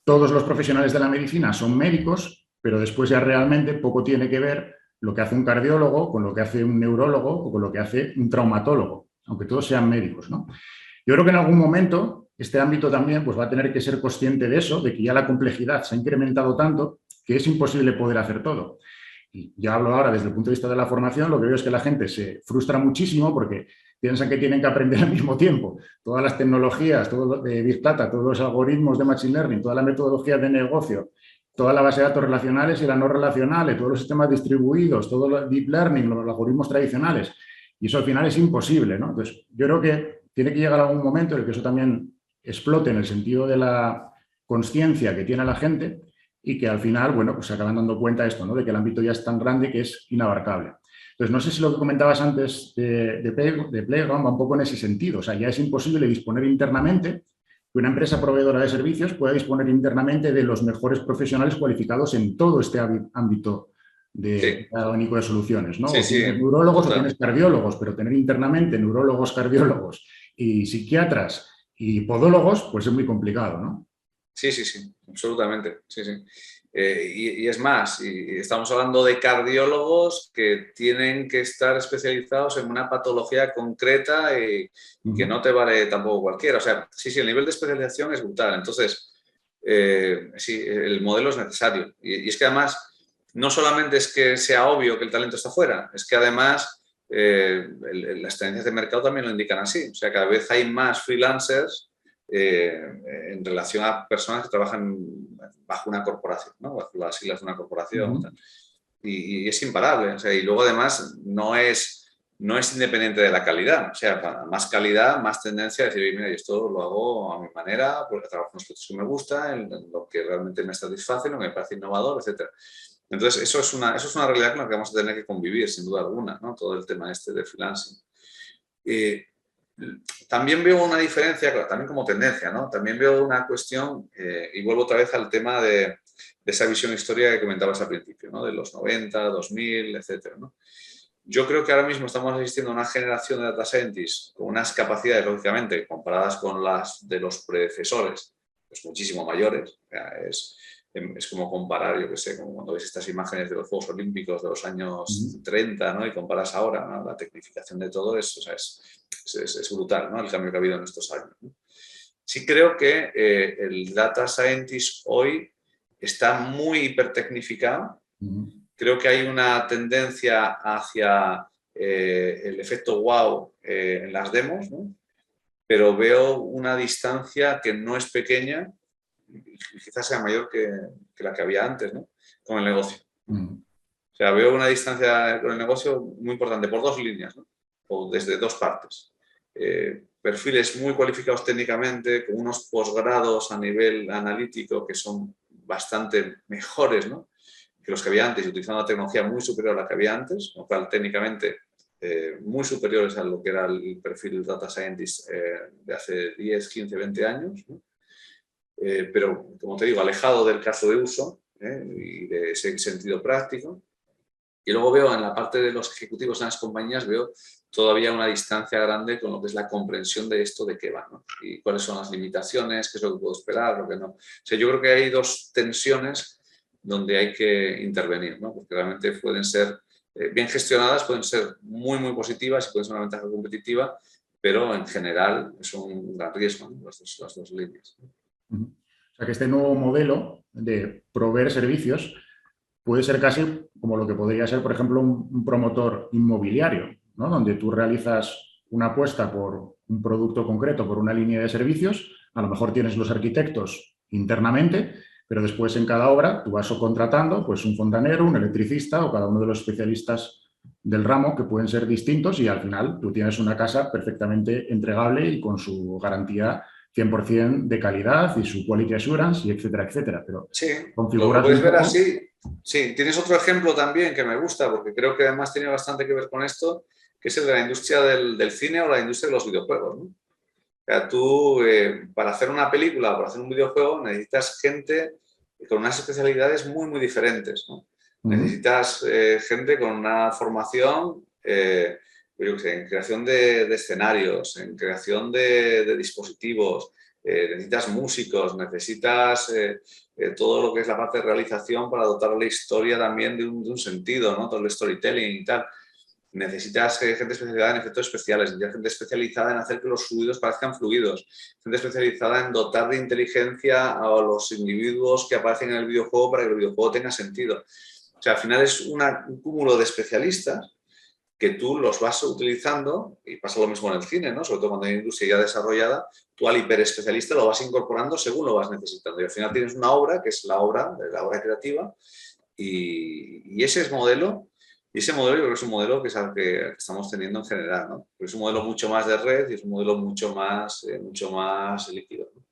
todos los profesionales de la medicina son médicos, pero después ya realmente poco tiene que ver lo que hace un cardiólogo con lo que hace un neurólogo o con lo que hace un traumatólogo, aunque todos sean médicos, ¿no? Yo creo que en algún momento este ámbito también pues, va a tener que ser consciente de eso, de que ya la complejidad se ha incrementado tanto que es imposible poder hacer todo. Y ya hablo ahora desde el punto de vista de la formación, lo que veo es que la gente se frustra muchísimo porque piensan que tienen que aprender al mismo tiempo todas las tecnologías, todo lo de Big Data, todos los algoritmos de Machine Learning, toda la metodología de negocio, toda la base de datos relacionales y las no relacionales, todos los sistemas distribuidos, todo el Deep Learning, los algoritmos tradicionales. Y eso al final es imposible, ¿no? Entonces, yo creo que tiene que llegar algún momento en el que eso también explote en el sentido de la consciencia que tiene la gente y que al final, bueno, pues se acaban dando cuenta de esto, ¿no? De que el ámbito ya es tan grande que es inabarcable. Entonces, no sé si lo que comentabas antes de Playground va un poco en ese sentido. O sea, ya es imposible disponer internamente, que una empresa proveedora de servicios pueda disponer internamente de los mejores profesionales cualificados en todo este ámbito de abanico de soluciones, ¿no? O tienes neurólogos o tienes cardiólogos, pero tener internamente neurólogos, cardiólogos y psiquiatras y podólogos, pues es muy complicado, ¿no? Sí, absolutamente. Sí. Y es más, y estamos hablando de cardiólogos que tienen que estar especializados en una patología concreta y que no te vale tampoco cualquiera. O sea, sí, el nivel de especialización es brutal. Entonces, sí, el modelo es necesario. Y es que además, no solamente es que sea obvio que el talento está fuera, es que además las tendencias de mercado también lo indican así. O sea, cada vez hay más freelancers en relación a personas que trabajan bajo una corporación, ¿no? Bajo las siglas de una corporación. y es imparable. O sea, y luego además no es independiente de la calidad. O sea, para más calidad, más tendencia a decir, mira, yo esto lo hago a mi manera, porque trabajo en los proyectos que me gustan, en lo que realmente me satisface, lo que me parece innovador, etc. Entonces, eso es una realidad con la que vamos a tener que convivir, sin duda alguna, ¿no? Todo el tema este de freelancing. También veo una diferencia, también como tendencia, ¿no? También veo una cuestión, y vuelvo otra vez al tema de esa visión histórica que comentabas al principio, ¿no? De los 90, 2000, etcétera, ¿no? Yo creo que ahora mismo estamos asistiendo a una generación de data scientists con unas capacidades, lógicamente, comparadas con las de los predecesores, pues muchísimo mayores. O sea, es como comparar, yo qué sé, como cuando ves estas imágenes de los Juegos Olímpicos de los años 30, ¿no? Y comparas ahora, ¿no? La tecnificación de todo eso, o sea, es brutal, ¿no? El cambio que ha habido en estos años, ¿no? Sí creo que el data scientist hoy está muy hipertecnificado. Creo que hay una tendencia hacia el efecto wow en las demos, ¿no? Pero veo una distancia que no es pequeña y quizás sea mayor que la que había antes, ¿no? Con el negocio. O sea, veo una distancia con el negocio muy importante por dos líneas, ¿no? O desde dos partes. Perfiles muy cualificados técnicamente, con unos posgrados a nivel analítico que son bastante mejores, ¿no? Que los que había antes, utilizando una tecnología muy superior a la que había antes, lo cual técnicamente muy superiores a lo que era el perfil Data Scientist de hace 10, 15, 20 años, ¿no? Pero, como te digo, alejado del caso de uso y de ese sentido práctico. Y luego veo en la parte de los ejecutivos en las compañías, veo todavía una distancia grande con lo que es la comprensión de esto, de qué va, ¿no? Y cuáles son las limitaciones, qué es lo que puedo esperar, lo que no. O sea, yo creo que hay dos tensiones donde hay que intervenir, ¿no? Porque realmente pueden ser bien gestionadas, pueden ser muy, muy positivas y pueden ser una ventaja competitiva, pero en general es un gran riesgo, ¿no? Las dos líneas, ¿no? O sea, que este nuevo modelo de proveer servicios puede ser casi como lo que podría ser, por ejemplo, un promotor inmobiliario, ¿no? Donde tú realizas una apuesta por un producto concreto, por una línea de servicios, a lo mejor tienes los arquitectos internamente, pero después en cada obra tú vas subcontratando pues, un fontanero, un electricista o cada uno de los especialistas del ramo que pueden ser distintos y al final tú tienes una casa perfectamente entregable y con su garantía 100% de calidad y su quality assurance y etcétera, etcétera. Pero sí, lo configuras puedes un ver poco. así. Sí, tienes otro ejemplo también que me gusta, porque creo que además tiene bastante que ver con esto, que es el de la industria del cine o la industria de los videojuegos, ¿no? O sea, tú para hacer una película o para hacer un videojuego necesitas gente con unas especialidades muy, muy diferentes, ¿no? Necesitas gente con una formación yo qué sé, en creación de escenarios, en creación de dispositivos, necesitas músicos, necesitas todo lo que es la parte de realización para dotar la historia también de un sentido, ¿no? Todo el storytelling y tal. Necesitas gente especializada en efectos especiales, necesitas gente especializada en hacer que los fluidos parezcan fluidos, gente especializada en dotar de inteligencia a los individuos que aparecen en el videojuego para que el videojuego tenga sentido. O sea, al final es un cúmulo de especialistas que tú los vas utilizando, y pasa lo mismo en el cine, ¿no? Sobre todo cuando hay industria ya desarrollada, tú al hiperespecialista lo vas incorporando según lo vas necesitando. Y al final tienes una obra, que es la obra creativa, y ese modelo yo creo que es un modelo que es el que estamos teniendo en general, ¿no? Porque es un modelo mucho más de red y es un modelo mucho más líquido, ¿no?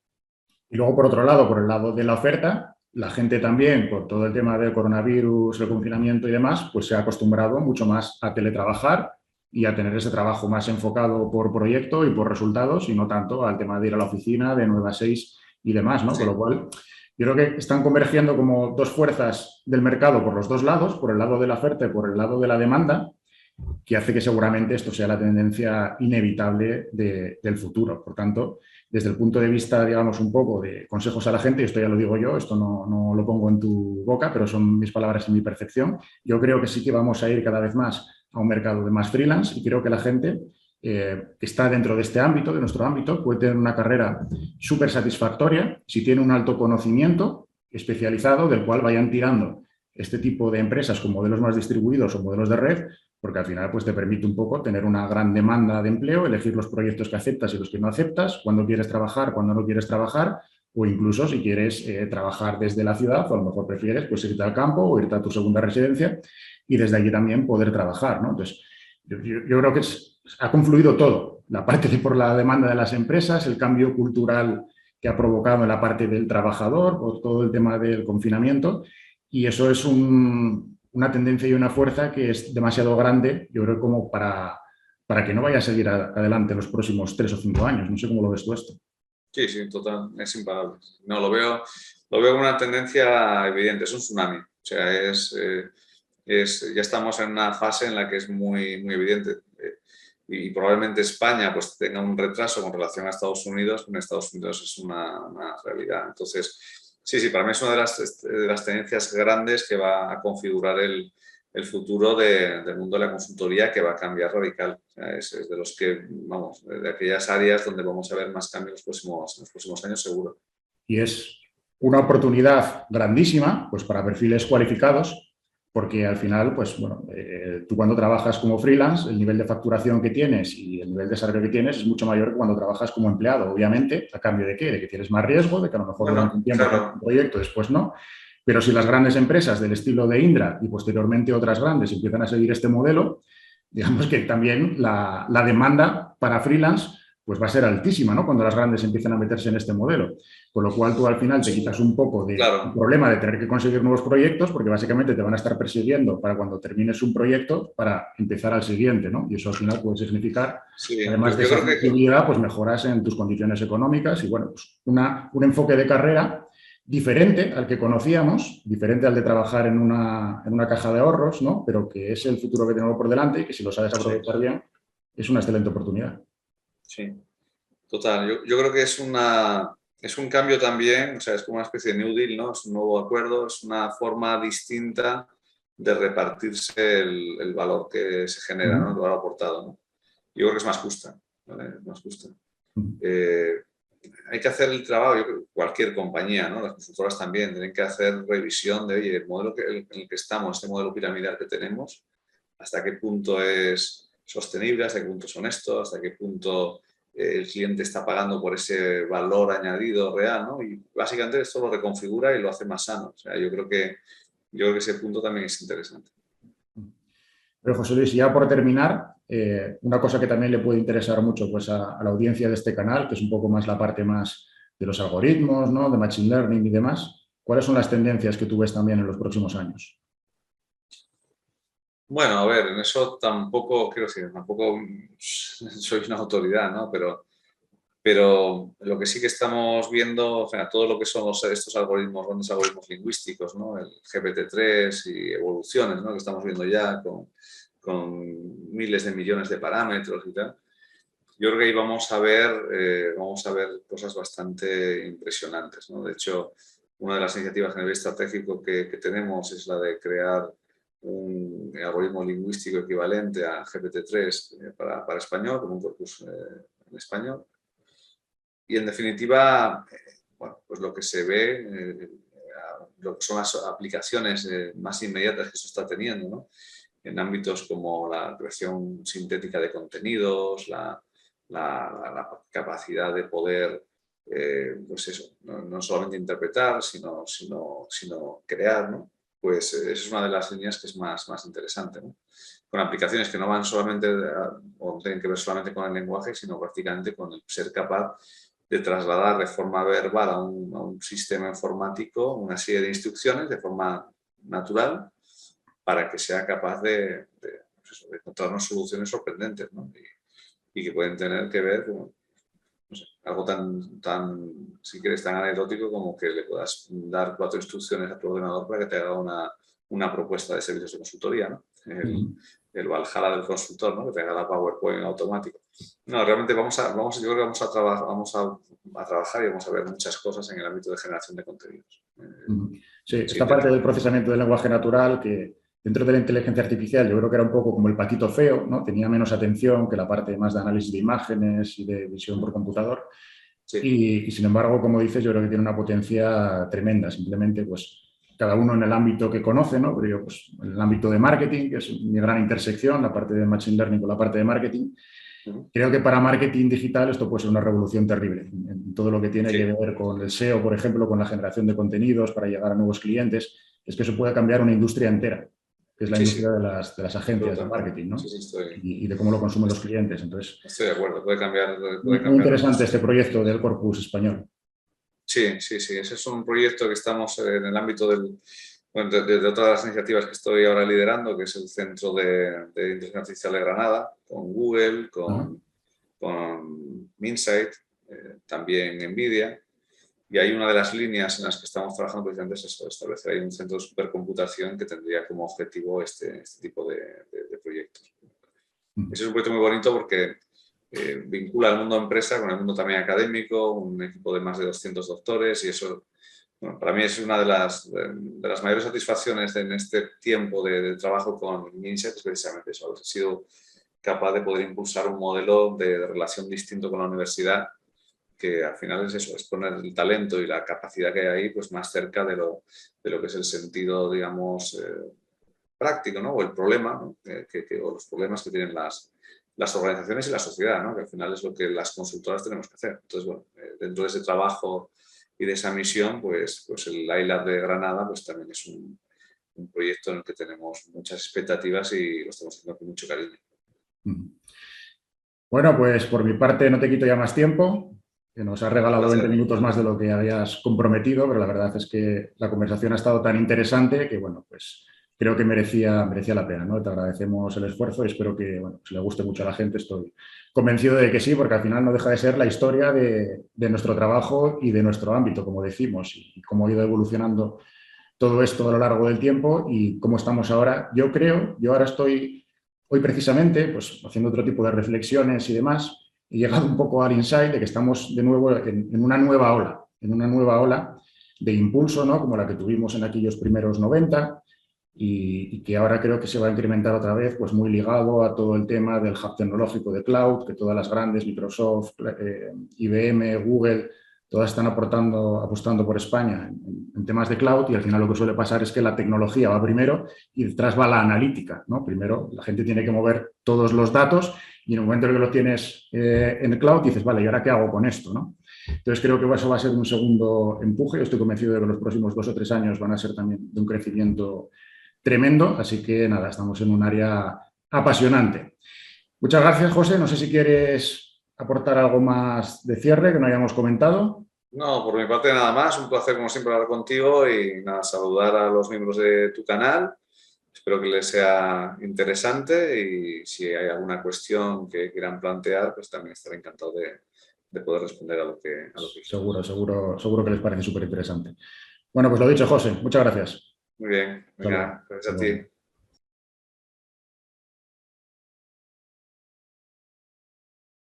Y luego, por otro lado, por el lado de la oferta, la gente también, por todo el tema del coronavirus, el confinamiento y demás, pues se ha acostumbrado mucho más a teletrabajar y a tener ese trabajo más enfocado por proyecto y por resultados y no tanto al tema de ir a la oficina de 9 a 6 y demás, ¿no? Sí. Con lo cual, yo creo que están convergiendo como dos fuerzas del mercado por los dos lados, por el lado de la oferta y por el lado de la demanda, que hace que seguramente esto sea la tendencia inevitable del futuro. Por tanto, desde el punto de vista, digamos, un poco de consejos a la gente, y esto ya lo digo yo, esto no lo pongo en tu boca, pero son mis palabras y mi percepción, yo creo que sí que vamos a ir cada vez más a un mercado de más freelance y creo que la gente que está dentro de este ámbito, de nuestro ámbito, puede tener una carrera súper satisfactoria si tiene un alto conocimiento especializado del cual vayan tirando este tipo de empresas con modelos más distribuidos o modelos de red, porque al final pues, te permite un poco tener una gran demanda de empleo, elegir los proyectos que aceptas y los que no aceptas, cuándo quieres trabajar, cuándo no quieres trabajar, o incluso si quieres trabajar desde la ciudad, o a lo mejor prefieres pues irte al campo o irte a tu segunda residencia y desde allí también poder trabajar, ¿no? Entonces, yo creo que ha confluido todo, la parte por la demanda de las empresas, el cambio cultural que ha provocado en la parte del trabajador, por todo el tema del confinamiento, y eso es una tendencia y una fuerza que es demasiado grande, yo creo, como para que no vaya a seguir adelante los próximos 3 o 5 años. No sé cómo lo ves tú esto. Sí, sí, total, es imparable. No, lo veo una tendencia evidente, es un tsunami. O sea, ya estamos en una fase en la que es muy, muy evidente. Y probablemente España pues tenga un retraso con relación a Estados Unidos. En Estados Unidos es una realidad. Entonces, sí, para mí es una de las tendencias grandes que va a configurar el futuro del mundo de la consultoría, que va a cambiar radical. O sea, es de los que, vamos, de aquellas áreas donde vamos a ver más cambios en los próximos años, seguro. Y es una oportunidad grandísima pues, para perfiles cualificados, porque al final, pues bueno, tú cuando trabajas como freelance, el nivel de facturación que tienes y el nivel de salario que tienes es mucho mayor que cuando trabajas como empleado. Obviamente, ¿a cambio de qué? De que tienes más riesgo, de que a lo mejor durante Bueno, un tiempo tienes un claro. proyecto, después no. Pero si las grandes empresas del estilo de Indra y posteriormente otras grandes empiezan a seguir este modelo, digamos que también la demanda para freelance pues va a ser altísima, ¿no? Cuando las grandes empiezan a meterse en este modelo. Con lo cual tú al final te quitas un poco del Claro. problema de tener que conseguir nuevos proyectos, porque básicamente te van a estar persiguiendo para cuando termines un proyecto para empezar al siguiente, ¿no? Y eso al final puede significar, Sí, además de yo esa creo que flexibilidad, pues mejoras en tus condiciones económicas y bueno, pues un enfoque de carrera diferente al que conocíamos, diferente al de trabajar en una caja de ahorros, ¿no? Pero que es el futuro que tenemos por delante y que si lo sabes sí, aprovechar bien, es una excelente oportunidad. sí. Total, yo creo que es un cambio también, o sea, es como una especie de New Deal, ¿no? Es un nuevo acuerdo, es una forma distinta de repartirse el valor que se genera, ¿no? El valor aportado, ¿no? Yo creo que es más justa, ¿vale? Es más justa. Eh, Hay que hacer el trabajo, yo creo, cualquier compañía, ¿no? Las consultoras también tienen que hacer revisión de, oye, el modelo en el que estamos, este modelo piramidal que tenemos, hasta qué punto es sostenible, hasta qué punto es honesto, hasta qué punto el cliente está pagando por ese valor añadido real, ¿no? Y básicamente esto lo reconfigura y lo hace más sano. O sea, yo creo que ese punto también es interesante. Pero José Luis, ya por terminar, una cosa que también le puede interesar mucho pues, a la audiencia de este canal, que es un poco más la parte más de los algoritmos, ¿no? De Machine Learning y demás, ¿cuáles son las tendencias que tú ves también en los próximos años? Bueno, a ver, en eso tampoco, quiero decir, tampoco soy una autoridad, ¿no? Pero lo que sí que estamos viendo, o sea, todo lo que son estos algoritmos, grandes algoritmos lingüísticos, ¿no? El GPT-3 y evoluciones, ¿no? Que estamos viendo ya con miles de millones de parámetros y tal. Yo creo que ahí vamos a ver cosas bastante impresionantes, ¿no? De hecho, una de las iniciativas a nivel estratégico que tenemos es la de crear un algoritmo lingüístico equivalente a GPT-3 para español, como un corpus en español. Y en definitiva, bueno, pues lo que se ve, lo que son las aplicaciones más inmediatas que eso está teniendo, ¿no? En ámbitos como la creación sintética de contenidos, la capacidad de poder, pues eso, no solamente interpretar, sino crear, ¿no? Pues esa es una de las líneas que es más interesante, ¿no? Con aplicaciones que no van solamente o no tienen que ver solamente con el lenguaje, sino prácticamente con el ser capaz de trasladar de forma verbal a un sistema informático una serie de instrucciones de forma natural para que sea capaz pues de encontrarnos soluciones sorprendentes, ¿no? Y que pueden tener que ver con no sé, algo si quieres, tan anecdótico como que le puedas dar 4 instrucciones a tu ordenador para que te haga una propuesta de servicios de consultoría, ¿no? El Valhalla del consultor, ¿no? Que te haga la PowerPoint en automático. No, realmente yo creo que vamos a trabajar y vamos a ver muchas cosas en el ámbito de generación de contenidos. Sí, esta parte Sintético. del procesamiento del lenguaje natural que dentro de la inteligencia artificial yo creo que era un poco como el patito feo, ¿no? Tenía menos atención que la parte más de análisis de imágenes y de visión por computador. Sí. Y sin embargo, como dices, yo creo que tiene una potencia tremenda. Simplemente, pues, cada uno en el ámbito que conoce, ¿no? Pero yo, pues, en el ámbito de marketing, que es mi gran intersección, la parte de Machine Learning con la parte de marketing. Creo que para marketing digital esto puede ser una revolución terrible en todo lo que tiene que ver con el SEO, por ejemplo, con la generación de contenidos para llegar a nuevos clientes. Es que eso puede cambiar una industria entera, que es la industria de las agencias de marketing, ¿no? Y de cómo lo consumen los clientes. Entonces, estoy de acuerdo, puede cambiar. Muy interesante este proyecto del Corpus español. Sí. Ese es un proyecto que estamos en el ámbito de otras de las iniciativas que estoy ahora liderando, que es el Centro de Inteligencia Artificial de Granada, con Google, con Minsight, también NVIDIA. Y hay una de las líneas en las que estamos trabajando precisamente es eso, establecer ahí un centro de supercomputación que tendría como objetivo este tipo de proyectos. Ese es un proyecto muy bonito porque vincula al mundo empresa con el mundo también académico, un equipo de más de 200 doctores y eso, bueno, para mí es una de las mayores satisfacciones en este tiempo de trabajo con Minsight, es precisamente eso, haber sido capaz de poder impulsar un modelo de relación distinto con la universidad que al final es eso, es poner el talento y la capacidad que hay ahí pues más cerca de lo que es el sentido, digamos, práctico, ¿no? O el problema, ¿no? O los problemas que tienen las organizaciones y la sociedad, ¿no? Que al final es lo que las consultoras tenemos que hacer. Entonces, bueno, dentro de ese trabajo y de esa misión, pues el iLab de Granada pues también es un proyecto en el que tenemos muchas expectativas y lo estamos haciendo con mucho cariño. Bueno, pues por mi parte no te quito ya más tiempo, que nos has regalado 20 minutos más de lo que habías comprometido, pero la verdad es que la conversación ha estado tan interesante que, bueno, pues creo que merecía la pena, ¿no? Te agradecemos el esfuerzo y espero que, bueno, pues le guste mucho a la gente. Estoy convencido de que sí, porque al final no deja de ser la historia de nuestro trabajo y de nuestro ámbito, como decimos, y cómo ha ido evolucionando todo esto a lo largo del tiempo y cómo estamos ahora. Yo ahora estoy hoy precisamente pues, haciendo otro tipo de reflexiones y demás, he llegado un poco al insight de que estamos de nuevo en una nueva ola de impulso, ¿no? Como la que tuvimos en aquellos primeros 90 y que ahora creo que se va a incrementar otra vez, pues muy ligado a todo el tema del hub tecnológico de cloud, que todas las grandes, Microsoft, IBM, Google, todas están apostando por España en temas de cloud y al final lo que suele pasar es que la tecnología va primero y detrás va la analítica, ¿no? Primero la gente tiene que mover todos los datos y en el momento en que lo tienes en el cloud dices, vale, ¿y ahora qué hago con esto, no? Entonces creo que eso va a ser un segundo empuje. Yo estoy convencido de que los próximos 2 o 3 años van a ser también de un crecimiento tremendo, así que nada, estamos en un área apasionante. Muchas gracias, José. No sé si quieres aportar algo más de cierre que no hayamos comentado. No, por mi parte nada más. Un placer, como siempre, hablar contigo y nada, saludar a los miembros de tu canal. Espero que les sea interesante y si hay alguna cuestión que quieran plantear, pues también estaré encantado de poder responder a lo que Seguro que les parece súper interesante. Bueno, pues lo dicho, José. Muchas gracias. Muy bien. Venga, gracias a ti.